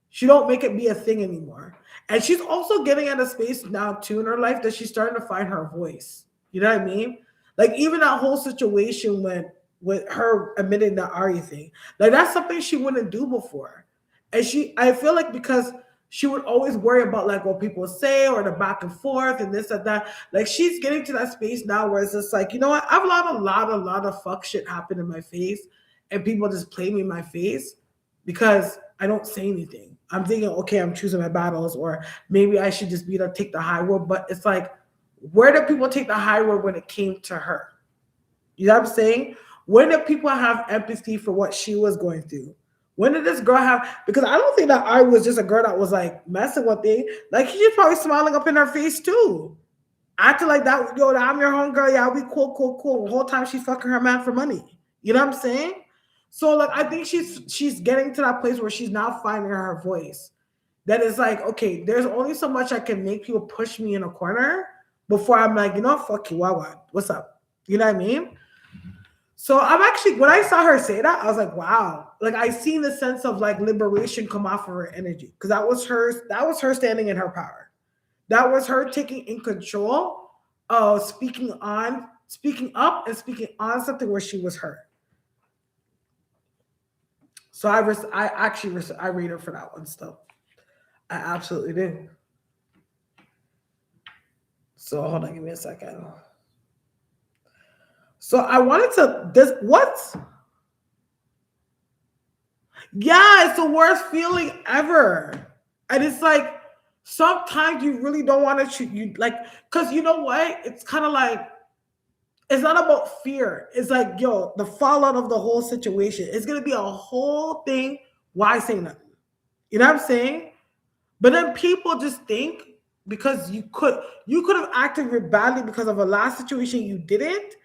she don't make it be a thing anymore. And she's also getting at a space now too in her life that she's starting to find her voice. You know what I mean? Like even that whole situation when with her admitting the Ari thing, like that's something she wouldn't do before. And I feel like because she would always worry about like what people say or the back and forth and this and that. Like she's getting to that space now where it's just like, you know what? I've allowed a lot of fuck shit happen in my face, and people just play me in my face because I don't say anything. I'm thinking, okay, I'm choosing my battles, or maybe I should just take the high road. But it's like, where did people take the high road when it came to her? You know what I'm saying? When did people have empathy for what she was going through? When did this girl have? Because I don't think that I was just a girl that was like messing with me. Like she's probably smiling up in her face too, acting like that. Yo, I'm your homegirl. Yeah, we cool. The whole time she's fucking her man for money. You know what I'm saying? So like, I think she's getting to that place where she's now finding her voice. That is like, okay, there's only so much I can make people push me in a corner before I'm like, you know, fuck you, what? What's up? You know what I mean? So I'm actually, when I saw her say that, I was like, wow. Like I seen the sense of like liberation come off of her energy. Because that was her standing in her power. That was her taking in control of speaking up and speaking on something where she was hurt. So I read her for that one still. I absolutely do. So hold on, give me a second. So I wanted to this what? Yeah, it's the worst feeling ever. And it's like sometimes you really don't want to you like because you know what? It's kind of like it's not about fear. It's like, yo, the fallout of the whole situation. It's gonna be a whole thing. Why say nothing? You know what I'm saying? But then people just think because you could have acted badly because of a last situation you didn't,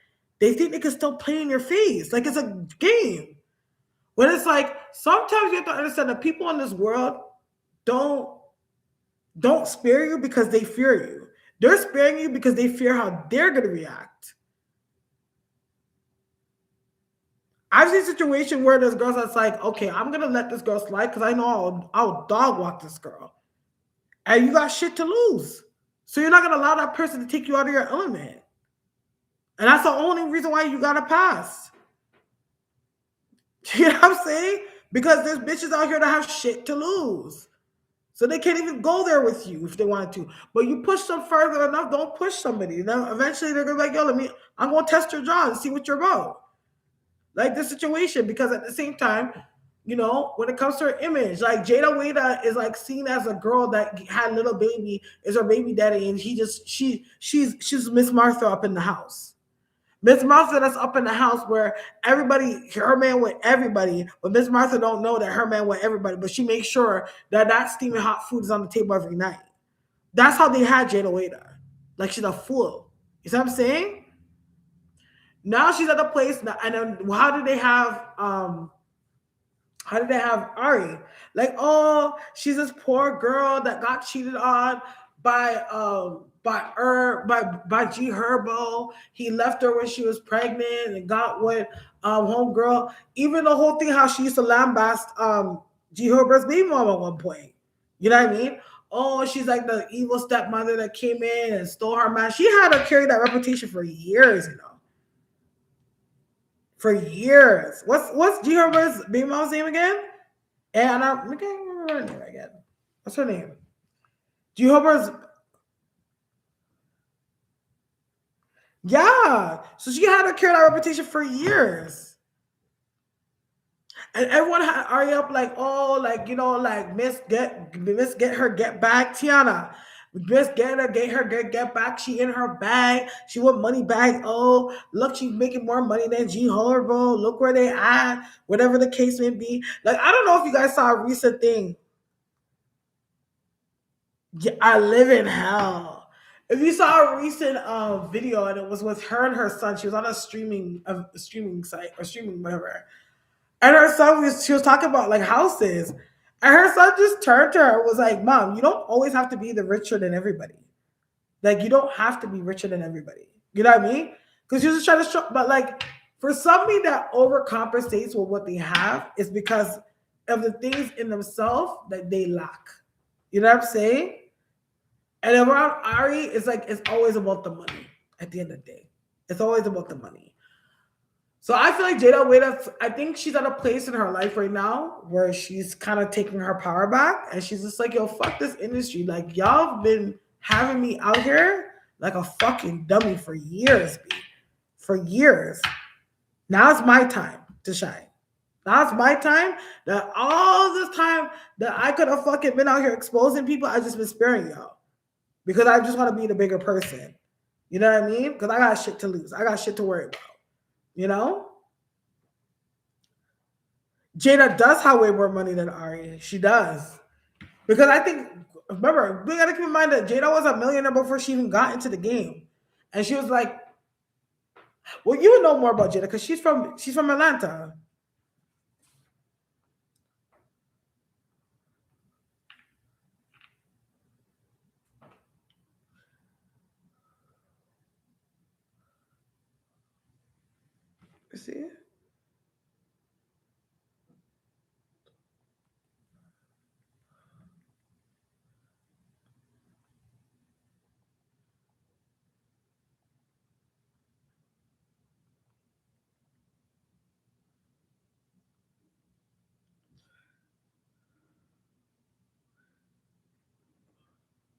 they think they can still play in your face. Like it's a game. When it's like sometimes you have to understand that people in this world don't spare you because they fear you. They're sparing you because they fear how they're gonna react. I've seen situations where there's girls that's like, okay, I'm gonna let this girl slide because I know I'll dog walk this girl. And you got shit to lose. So you're not gonna allow that person to take you out of your element. And that's the only reason why you gotta pass. You know what I'm saying? Because there's bitches out here that have shit to lose. So they can't even go there with you if they wanted to. But you push them further enough, don't push somebody. Then eventually they're gonna be like, yo, I'm gonna test your jaw and see what you're about. Like this situation, because at the same time, you know, when it comes to her image, like Jada Wada is like seen as a girl that had little baby, is her baby daddy, and she's Miss Martha up in the house. Miss Martha that's up in the house where her man with everybody, but Miss Martha don't know that her man with everybody, but she makes sure that steaming hot food is on the table every night. That's how they had Jada Wada. Like she's a fool. You see what I'm saying? Now she's at a place now, and then how did they have Ari? Like, oh, she's this poor girl that got cheated on by G Herbo. He left her when she was pregnant and got with homegirl. Even the whole thing how she used to lambast G Herbo's baby mom at one point. You know what I mean? Oh, she's like the evil stepmother that came in and stole her man. She had to carry that reputation for years, you know. For years. What's G Herbert's baby mom's name again? And I can't remember her name again. What's her name? G Herbert's. Yeah. So she had to carry that reputation for years. And everyone had Ari up like, oh, like, like Miss get her get back, Tiana. Miss get back. She in her bag. She want money back. Oh, look, she's making more money than G Horrible. Look where they at. Whatever the case may be. Like, I don't know if you guys saw a recent thing. Yeah, I live in hell. If you saw a recent video and it was with her and her son, she was on a streaming site or streaming whatever. And her son she was talking about like houses. And her son just turned to her and was like, Mom, you don't always have to be the richer than everybody. Like you don't have to be richer than everybody. You know what I mean? Because she was just trying to show, but like for somebody that overcompensates with what they have is because of the things in themselves that they lack. You know what I'm saying? And around Ari, it's like it's always about the money at the end of the day. It's always about the money. So I feel like Jada Waiter, I think she's at a place in her life right now where she's kind of taking her power back and she's just like, yo, fuck this industry. Like, y'all been having me out here like a fucking dummy for years, B. For years. Now it's my time to shine. Now it's my time that all this time that I could have fucking been out here exposing people, I just been sparing y'all. Because I just want to be the bigger person. You know what I mean? Because I got shit to lose. I got shit to worry about. You know? Jada does have way more money than Ari. She does. Because I think, remember, we gotta keep in mind that Jada was a millionaire before she even got into the game. And she was like, well, you would know more about Jada because she's from Atlanta. You see?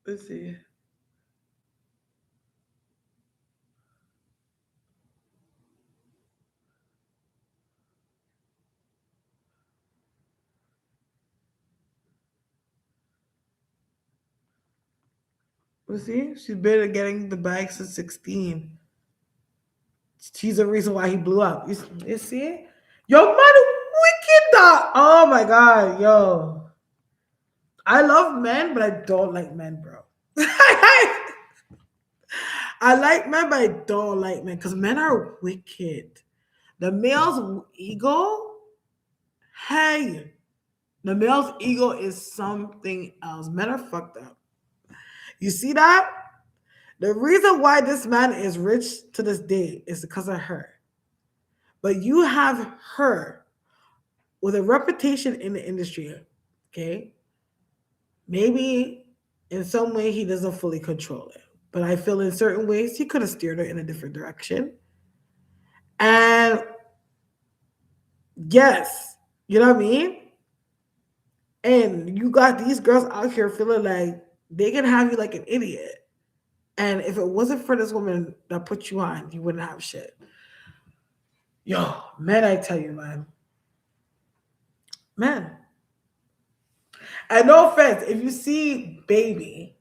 Let's see. Let's see. She's been at getting the bag since 16. She's the reason why he blew up. You see? Yo, man, wicked dog. Oh my god, yo. I love men, but I don't like men, bro. I like men, but I don't like men because men are wicked. The male's ego, hey, the male's ego is something else. Men are fucked up. You see that? The reason why this man is rich to this day is because of her. But you have her with a reputation in the industry, okay? Maybe in some way he doesn't fully control it. But I feel in certain ways he could have steered her in a different direction. And yes, you know what I mean? And you got these girls out here feeling like they can have you like an idiot. And if it wasn't for this woman that put you on, you wouldn't have shit. Yo, man, I tell you, man. Man. And no offense, if you see Baby,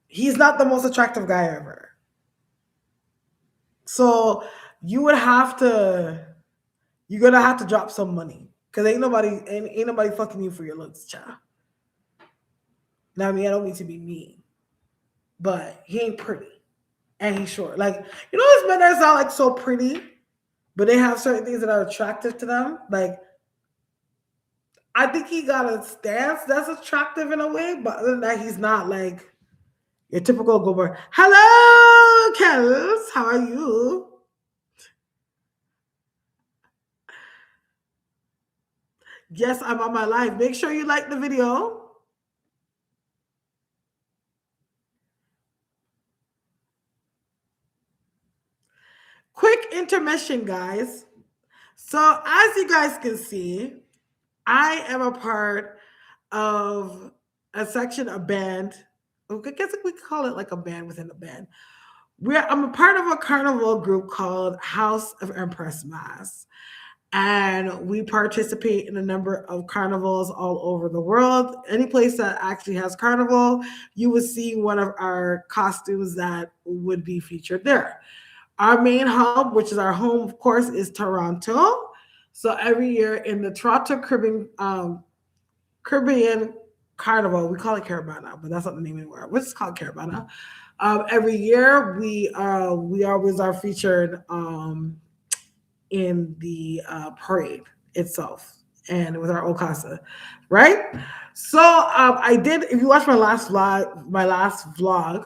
he's not the most attractive guy ever. So you would have to, you're gonna have to drop some money. Cause ain't nobody fucking you for your looks, child. Now I mean I don't mean to be mean, but he ain't pretty. And he's short. Like, those men that sound like so pretty, but they have certain things that are attractive to them. Like, I think he got a stance that's attractive in a way, but other than that, he's not like your typical go boy. Hello, Kels. How are you? Yes, I'm on my live. Make sure you like the video. Quick intermission, guys. So, as you guys can see, I am a part of a section, a band. I guess we call it like a band within a band. I'm a part of a carnival group called House of Empress Mass. And we participate in a number of carnivals all over the world. Any place that actually has carnival, you would see one of our costumes that would be featured there. Our main hub, which is our home, of course, is Toronto. So every year in the Toronto Caribbean Carnival, we call it Caravana, but that's not the name anymore. Which is called Caravana. Every year we always are featured in the parade itself and with our Okasa, right? So I did. If you watch my last vlog,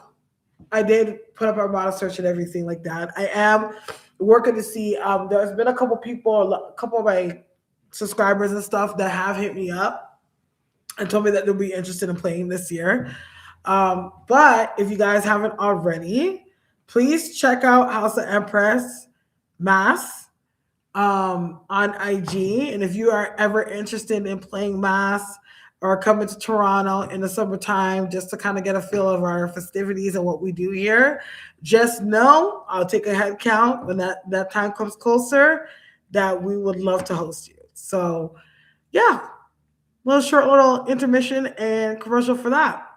I did put up our model search and everything like that. I am working to see. There's been a couple people, a couple of my subscribers and stuff that have hit me up and told me that they'll be interested in playing this year. But if you guys haven't already, please check out House of Empress Mass on IG. And if you are ever interested in playing Mass or coming to Toronto in the summertime just to kind of get a feel of our festivities and what we do here, just know I'll take a head count when that time comes closer that we would love to host you. So, yeah, little intermission and commercial for that.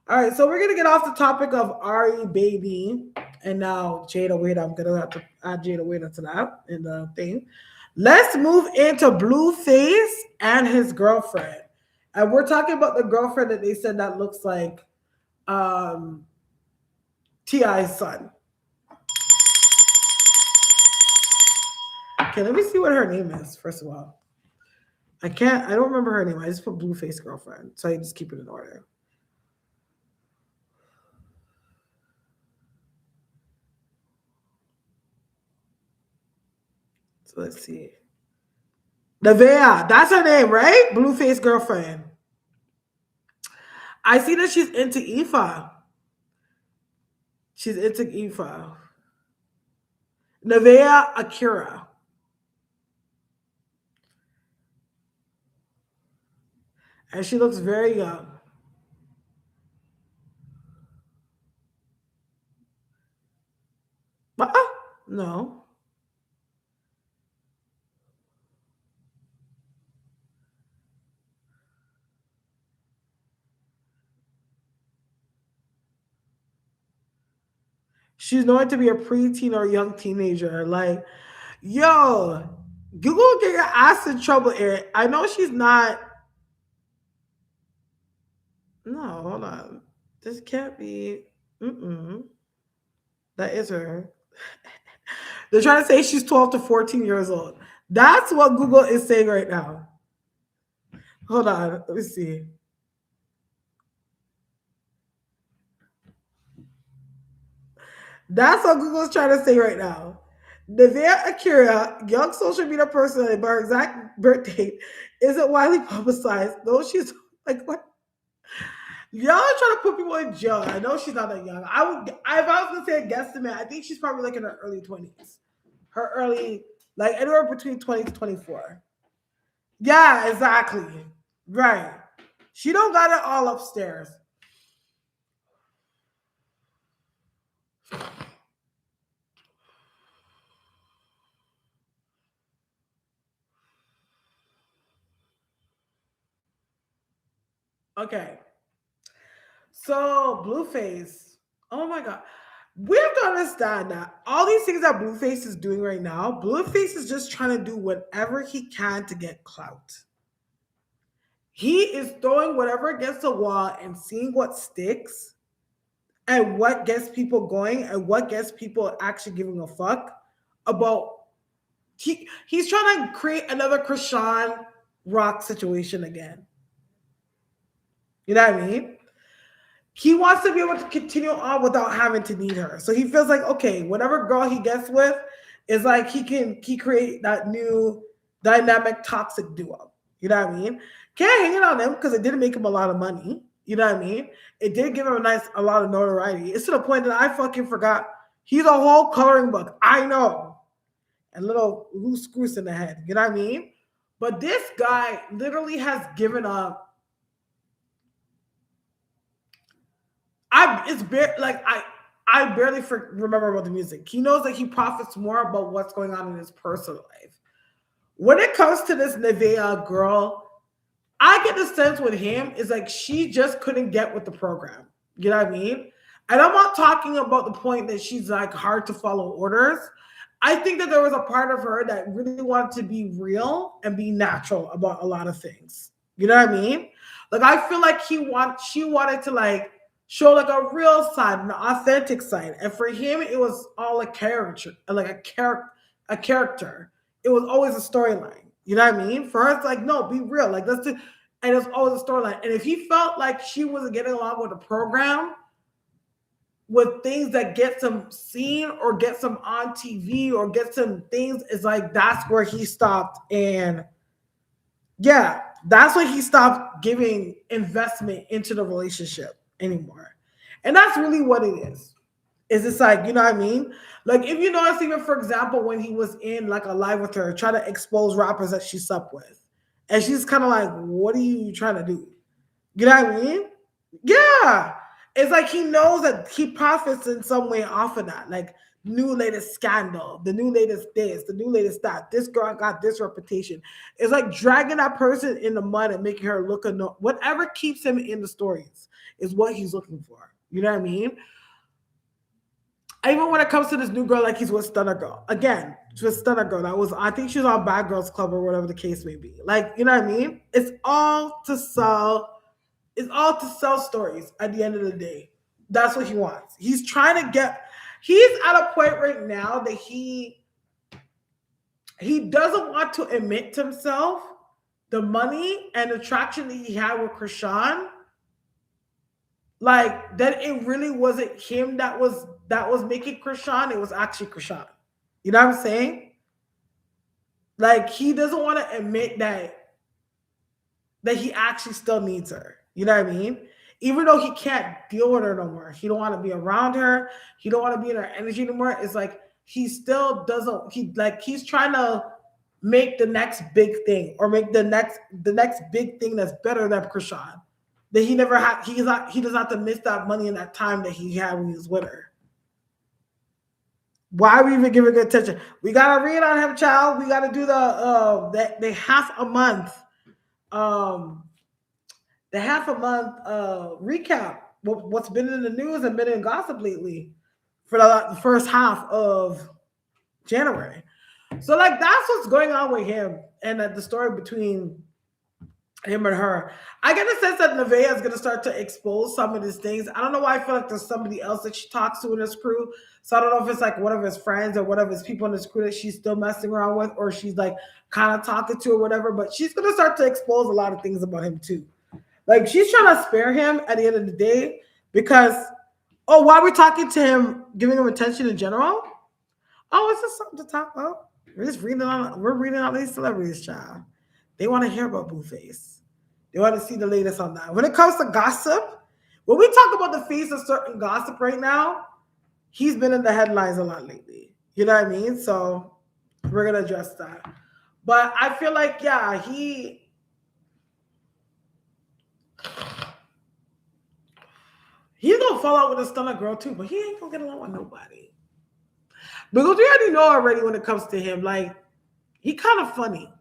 All right, so we're gonna get off the topic of Ari Baby and now Jada Waiter. I'm gonna have to add Jada Waiter to that in the thing. Let's move into Blueface and his girlfriend, and we're talking about the girlfriend that they said that looks like um, Ti's son. Okay, let me see what her name is. First of all, I can't. I don't remember her name. I just put Blueface girlfriend, so I just keep it in order. So let's see. Nevea, that's her name, right? Blueface girlfriend. I see that she's into Ifa. She's into Ifa. Nevea Akira. And she looks very young. No. She's known to be a preteen or young teenager. Like, yo, Google get your ass in trouble, Eric. I know she's not. No, hold on. This can't be. Mm-mm. That is her. They're trying to say she's 12 to 14 years old. That's what Google is saying right now. Hold on. Let me see. That's what Google's trying to say right now. Nevea Akira, young social media personality, but her exact birth date isn't widely publicized. Though she's like, what? Y'all are trying to put people in jail. I know she's not that young. If I was gonna say a guesstimate, I think she's probably like in her early 20s. Her early, like anywhere between 20 to 24. Yeah, exactly. Right. She don't got it all upstairs. Okay. So Blueface, oh my god, we have to understand that all these things that Blueface is doing right now, Blueface is just trying to do whatever he can to get clout. He is throwing whatever against the wall and seeing what sticks and what gets people going and what gets people actually giving a fuck about. He's trying to create another Krishan Rock situation again. You know what I mean? He wants to be able to continue on without having to need her. So he feels like, okay, whatever girl he gets with is like he create that new dynamic toxic duo. You know what I mean? Can't hang it on him because it didn't make him a lot of money. You know what I mean? It did give him a lot of notoriety. It's to the point that I fucking forgot he's a whole coloring book. I know. And little loose screws in the head. You know what I mean? But this guy literally has given up. I barely remember about the music. He knows that he profits more about what's going on in his personal life. When it comes to this Nevea girl, I get the sense with him is like she just couldn't get with the program. You know what I mean? And I'm not talking about the point that she's like hard to follow orders. I think that there was a part of her that really wanted to be real and be natural about a lot of things. You know what I mean? Like I feel like she wanted to like show like a real side, an authentic side. And for him, it was all a character, like a character. It was always a storyline. You know what I mean? For her, it's like, no, be real. Like let's do, and it's always a storyline. And if he felt like she wasn't getting along with the program, with things that get some seen or get some on TV or get some things, is like that's where he stopped. And yeah, that's when he stopped giving investment into the relationship anymore. And that's really what it is. Is it's like, you know what I mean? Like if you notice, even for example, when he was in like a live with her, trying to expose rappers that she slept with. And she's kind of like, what are you trying to do? You know what I mean? Yeah. It's like he knows that he profits in some way off of that. Like new latest scandal, the new latest this, the new latest that. This girl got this reputation. It's like dragging that person in the mud and making her look whatever keeps him in the stories is what he's looking for. You know what I mean? Even when it comes to this new girl, like he's with Stunner Girl. Again, just Stunner Girl. That was, I think she was on Bad Girls Club or whatever the case may be. Like, you know what I mean? It's all to sell stories at the end of the day. That's what he wants. He's at a point right now that he doesn't want to admit to himself the money and attraction that he had with Krishan, like that it really wasn't him that was making Krishan, it was actually Krishan. You know what I'm saying? Like he doesn't want to admit that he actually still needs her. You know what I mean? Even though he can't deal with her no more. He don't want to be around her. He don't want to be in her energy anymore. It's like he still doesn't he's trying to make the next big thing or make the next big thing that's better than Krishan. That he never had he doesn't have to miss that money in that time that he had when he was with her. Why are we even giving good attention? We gotta read on him, child. We gotta do the half a month um the half a month recap what's been in the news and been in gossip lately for the first half of January. So like that's what's going on with him and the story between him and her. I get a sense that Nevaeh is going to start to expose some of these things. I don't know why I feel like there's somebody else that she talks to in this crew. So I don't know if it's like one of his friends or one of his people in this crew that she's still messing around with, or she's like kind of talking to or whatever. But she's going to start to expose a lot of things about him too. Like she's trying to spare him at the end of the day because, oh, why are we talking to him, giving him attention in general? Oh, it's just something to talk about. We're reading on these celebrities, child. They want to hear about Blueface. They want to see the latest on that. When it comes to gossip, when we talk about the face of certain gossip right now, he's been in the headlines a lot lately. You know what I mean? So we're gonna address that. But I feel like, yeah, he's gonna fall out with a Stunner Girl too, but he ain't gonna get along with nobody. Because we already know already when it comes to him, like he kind of funny.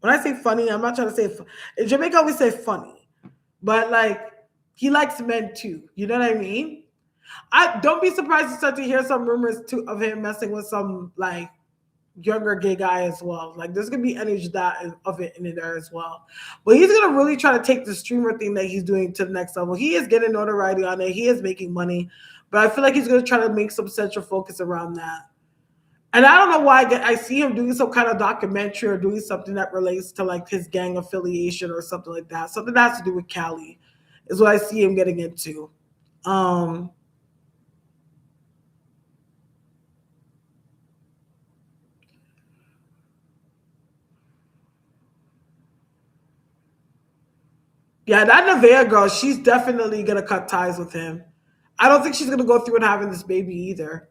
When I say funny, I'm not trying to say in Jamaica we say funny, but like he likes men too. You know what I mean? I don't be surprised to start to hear some rumors too of him messing with some like younger gay guy as well. Like there's gonna be energy of it in there as well. But he's gonna really try to take the streamer thing that he's doing to the next level. He is getting notoriety on it. He is making money, but I feel like he's gonna try to make some central focus around that. And I don't know why I see him doing some kind of documentary or doing something that relates to like his gang affiliation or something like that. Something that has to do with Cali is what I see him getting into. Um, yeah, that Nevaeh girl, she's definitely gonna cut ties with him. I don't think she's gonna go through and having this baby either.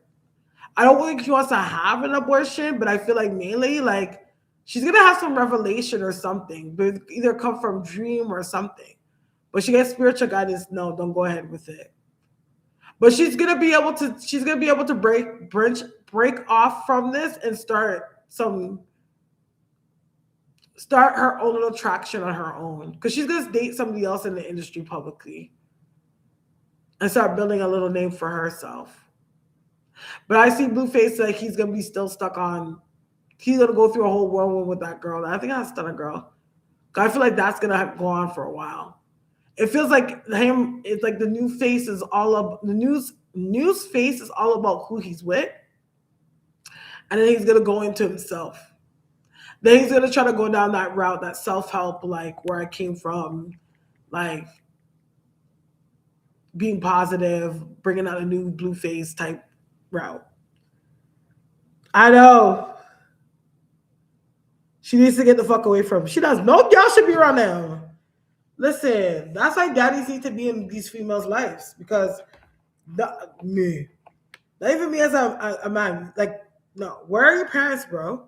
I don't think she wants to have an abortion, but I feel like mainly like she's gonna have some revelation or something, but either come from dream or something. But she gets spiritual guidance. No, don't go ahead with it. But she's gonna be able to break off from this and start some start her own little traction on her own because she's gonna date somebody else in the industry publicly and start building a little name for herself. But I see Blueface like he's gonna be still stuck on. He's gonna go through a whole whirlwind with that girl. I think I stun a girl. I feel like that's gonna go on for a while. It feels like him. It's like the new face is all up. The news face is all about who he's with, and then he's gonna go into himself. Then he's gonna try to go down that route, that self help, like where I came from, like being positive, bringing out a new blue face type route. I know. She needs to get the fuck away from him. She does. No girl should be around him. Listen, that's why daddies need to be in these females' lives because me, not even me as a man. Like, no, where are your parents, bro?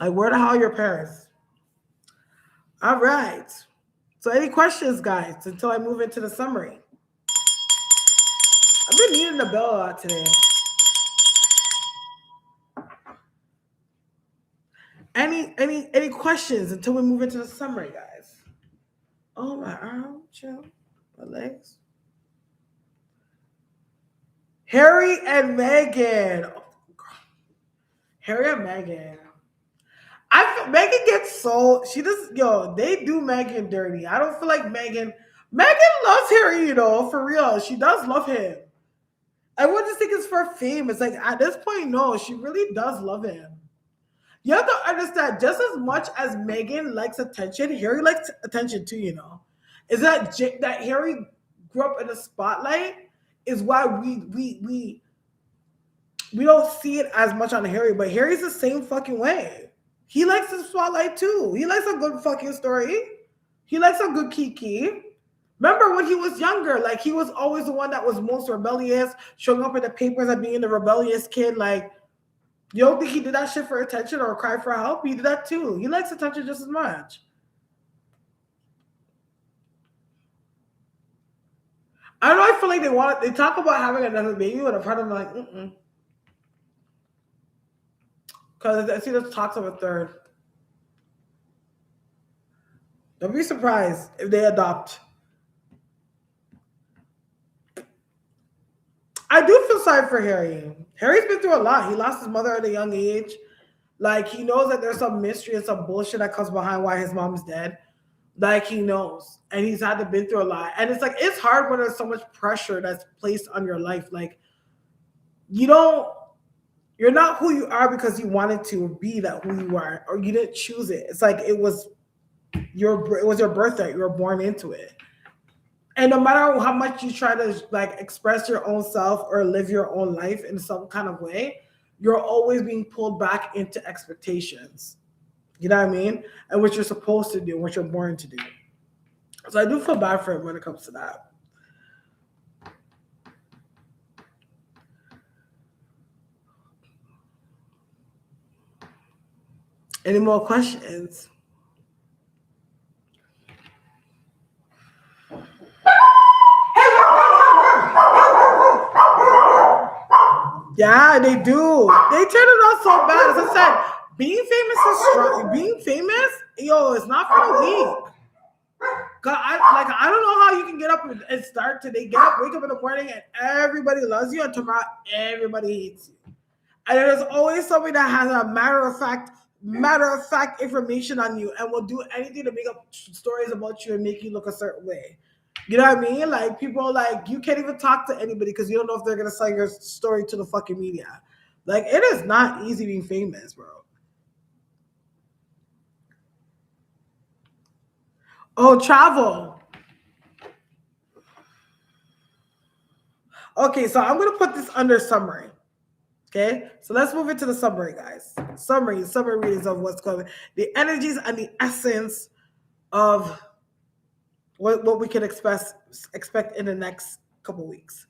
Like, where the hell are your parents? All right. So, any questions, guys, until I move into the summary? I've been needing the bell a lot today. Any questions until we move into the summary, guys? Oh, my arm, chill, my legs. Harry and Meghan. Oh, Harry and Meghan. Megan gets so she does they do Megan dirty. I don't feel like Megan loves Harry, for real. She does love him. I would just think it's for fame. It's like at this point, no, she really does love him. You have to understand, just as much as Megan likes attention, Harry likes attention too. Is that Harry grew up in the spotlight is why we don't see it as much on Harry, but Harry's the same fucking way. He likes the spotlight too. He likes a good fucking story. He likes a good kiki. Remember when he was younger, like he was always the one that was most rebellious, showing up in the papers and being the rebellious kid. Like, you don't think he did that shit for attention or cry for help? He did that too. He likes attention just as much. I don't know. I feel like they talk about having another baby, but a part of them like, because I see there's talks of a third. Don't be surprised if they adopt. I do feel sorry for Harry. Harry's been through a lot. He lost his mother at a young age. Like, he knows that there's some mystery and some bullshit that comes behind why his mom's dead. Like, he knows. And he's had to been through a lot. And it's like, it's hard when there's so much pressure that's placed on your life. Like, you're not who you are because you wanted to be that who you are, or you didn't choose it. It's like it was your birthright. You were born into it. And no matter how much you try to like express your own self or live your own life in some kind of way, you're always being pulled back into expectations. You know what I mean? And what you're supposed to do, what you're born to do. So I do feel bad for him when it comes to that. Any more questions? Yeah, they do. They turn it on so bad. As I said, being famous is strong. Being famous, it's not for the weak. God, I don't know how you can get up and start today. Wake up in the morning, and everybody loves you, and tomorrow everybody hates you. And there's always somebody that has a matter of fact information on you, and will do anything to make up stories about you and make you look a certain way. You know what I mean? Like, people like, you can't even talk to anybody because you don't know if they're gonna sell your story to the fucking media. Like, it is not easy being famous, bro. Oh, travel. Okay, so I'm gonna put this under summary. Okay, so let's move into the summary, guys. Summary readings of what's going on, the energies and the essence of what we can expect in the next couple weeks.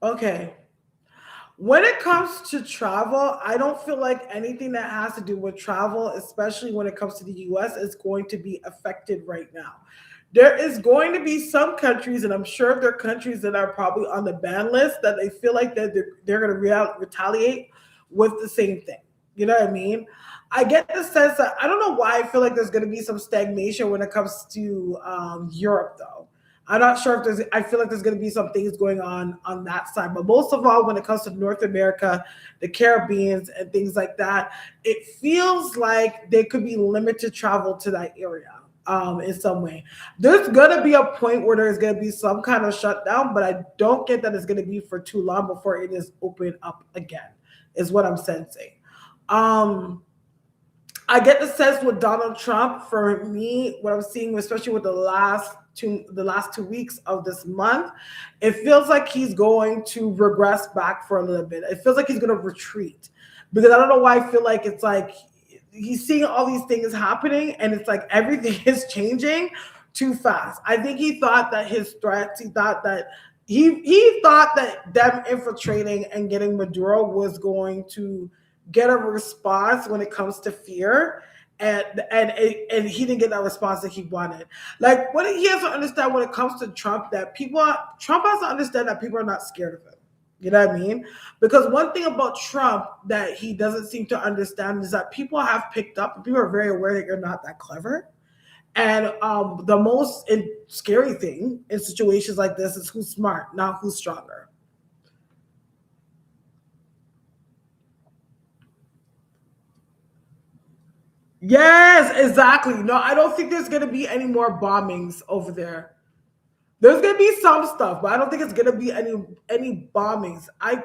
Okay. When it comes to travel, I don't feel like anything that has to do with travel, especially when it comes to the US, is going to be affected right now. There is going to be some countries, and I'm sure there are countries that are probably on the ban list that they feel like that they're going to retaliate with the same thing. You know what I mean? I get the sense that I don't know why I feel like there's going to be some stagnation when it comes to Europe, though. I'm not sure if there's. I feel like there's going to be some things going on that side, but most of all, when it comes to North America, the Caribbeans, and things like that, it feels like there could be limited travel to that area in some way. There's going to be a point where there's going to be some kind of shutdown, but I don't get that it's going to be for too long before it is open up again. Is what I'm sensing. Um, I get the sense with Donald Trump. For me, what I'm seeing, especially with the last 2 weeks of this month, it feels like he's going to regress back for a little bit. It feels like he's going to retreat because I don't know why I feel like it's like he's seeing all these things happening and it's like everything is changing too fast. I think he thought that his threats, he thought that them infiltrating and getting Maduro was going to get a response when it comes to fear, and he didn't get that response that he wanted. Like what he has to understand when it comes to Trump, that Trump has to understand that people are not scared of him. You know what I mean? Because one thing about Trump that he doesn't seem to understand is that people have picked up, and people are very aware that you're not that clever. And the most scary thing in situations like this is who's smart, not who's stronger. Yes, exactly. No, I don't think there's gonna be any more bombings over there. There's gonna be some stuff, but I don't think it's gonna be any bombings. I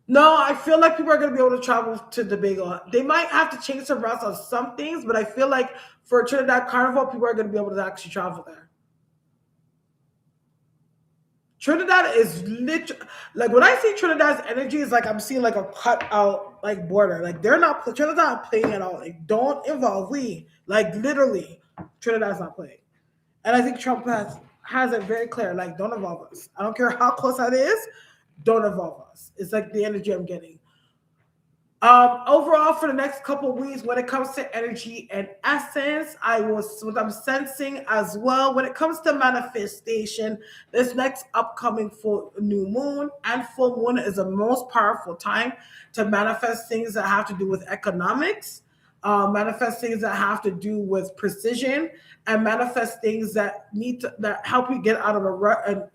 No, I feel like people are gonna be able to travel to Tobago. They might have to change some routes on some things, but I feel like for Trinidad Carnival, people are gonna be able to actually travel there. Trinidad is literally like when I see Trinidad's energy, is like I'm seeing like a cut out like border. Like they're not Trinidad's not playing at all. Like don't involve we. Like literally, Trinidad's not playing. And I think Trump has it very clear. Like don't involve us. I don't care how close that is. Don't involve us. It's like the energy I'm getting. Overall, for the next couple of weeks, when it comes to energy and essence, what I'm sensing as well. When it comes to manifestation, this next upcoming full new moon and full moon is the most powerful time to manifest things that have to do with economics, manifest things that have to do with precision, and manifest things that help you get out of a rut and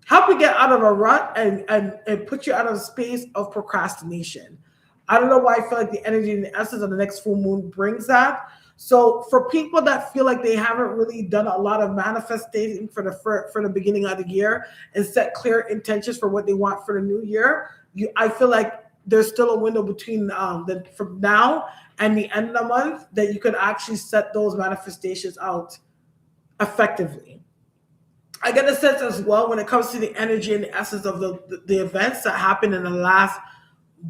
help you get out of a rut and put you out of a space of procrastination. I don't know why I feel like the energy and the essence of the next full moon brings that. So for people that feel like they haven't really done a lot of manifesting for the beginning of the year and set clear intentions for what they want for the new year, I feel like there's still a window between from now and the end of the month that you could actually set those manifestations out effectively. I get a sense as well when it comes to the energy and the essence of the events that happened in the last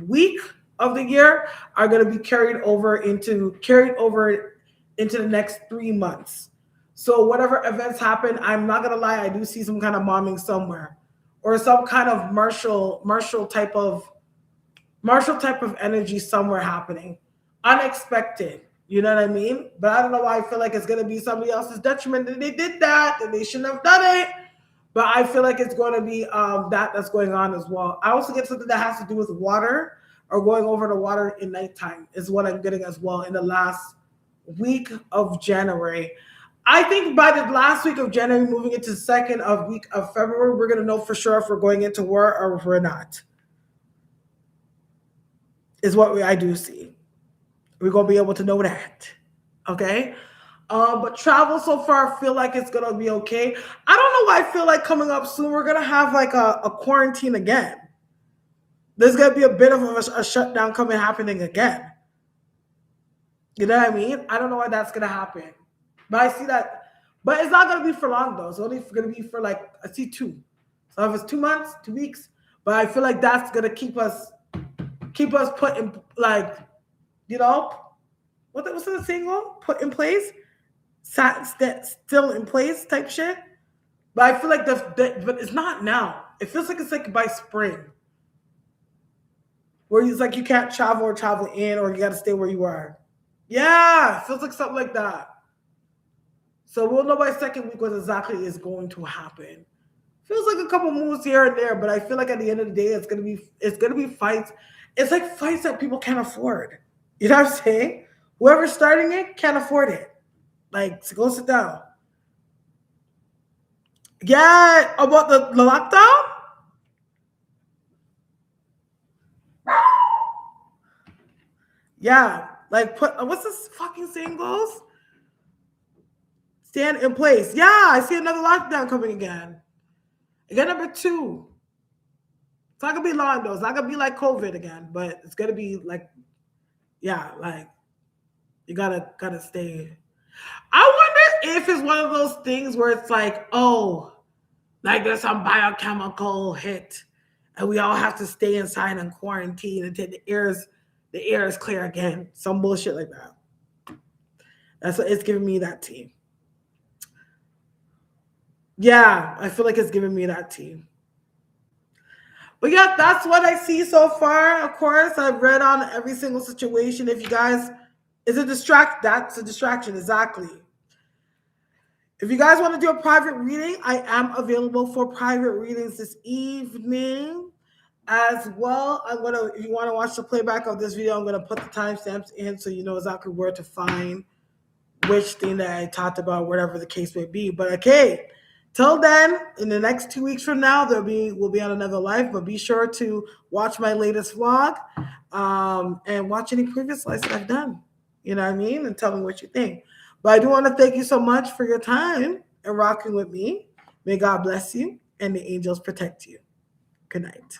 week of the year are going to be carried over into the next 3 months. So whatever events happen, I'm not gonna lie, I do see some kind of bombing somewhere, or some kind of martial type of energy somewhere happening, unexpected. You know what I mean? But I don't know why I feel like it's gonna be somebody else's detriment that they did that, that they shouldn't have done it. But I feel like it's going to be that's going on as well. I also get something that has to do with water or going over the water in nighttime is what I'm getting as well in the last week of January. I think by the last week of January, moving into the second of week of February, we're gonna know for sure if we're going into war or if we're not. Is what I do see. We're gonna be able to know that. Okay. But travel so far, I feel like it's gonna be okay. I don't know why I feel like coming up soon we're gonna have like a quarantine again. There's gonna be a bit of a shutdown happening again. You know what I mean? I don't know why that's gonna happen, but I see that. But it's not gonna be for long though. It's only gonna be for like I see two. So if it's 2 months, 2 weeks, but I feel like that's gonna keep us put in like you know what's the saying called? Put in place, still in place type shit. But I feel like but it's not now. It feels like it's like by spring, where it's like you can't travel or travel in, or you got to stay where you are. Yeah, it feels like something like that. So we'll know by second week what exactly is going to happen. Feels like a couple moves here and there, but I feel like at the end of the day, it's gonna be fights. It's like fights that people can't afford. You know what I'm saying? Whoever's starting it can't afford it. Like, so go sit down. Yeah, about the lockdown. Yeah, like put what's this fucking saying goes? Stand in place. Yeah, I see another lockdown coming again. Again, number two. It's not gonna be long though. It's not gonna be like COVID again, but it's gonna be like, yeah, like you gotta stay. I wonder if it's one of those things where it's like, oh, like there's some biochemical hit, and we all have to stay inside and quarantine until the air is clear again. Some bullshit like that. That's what it's giving me that team. Yeah, I feel like it's giving me that team. But yeah, that's what I see so far. Of course, I've read on every single situation. If you guys, that's a distraction, exactly. If you guys want to do a private reading, I am available for private readings this evening as well. If you want to watch the playback of this video, I'm gonna put the timestamps in so you know exactly where to find which thing that I talked about, whatever the case may be. But okay, till then, in the next 2 weeks from now, we'll be on another live. But be sure to watch my latest vlog, and watch any previous lives that I've done. You know what I mean? And tell me what you think. But I do want to thank you so much for your time and rocking with me. May God bless you and the angels protect you. Good night.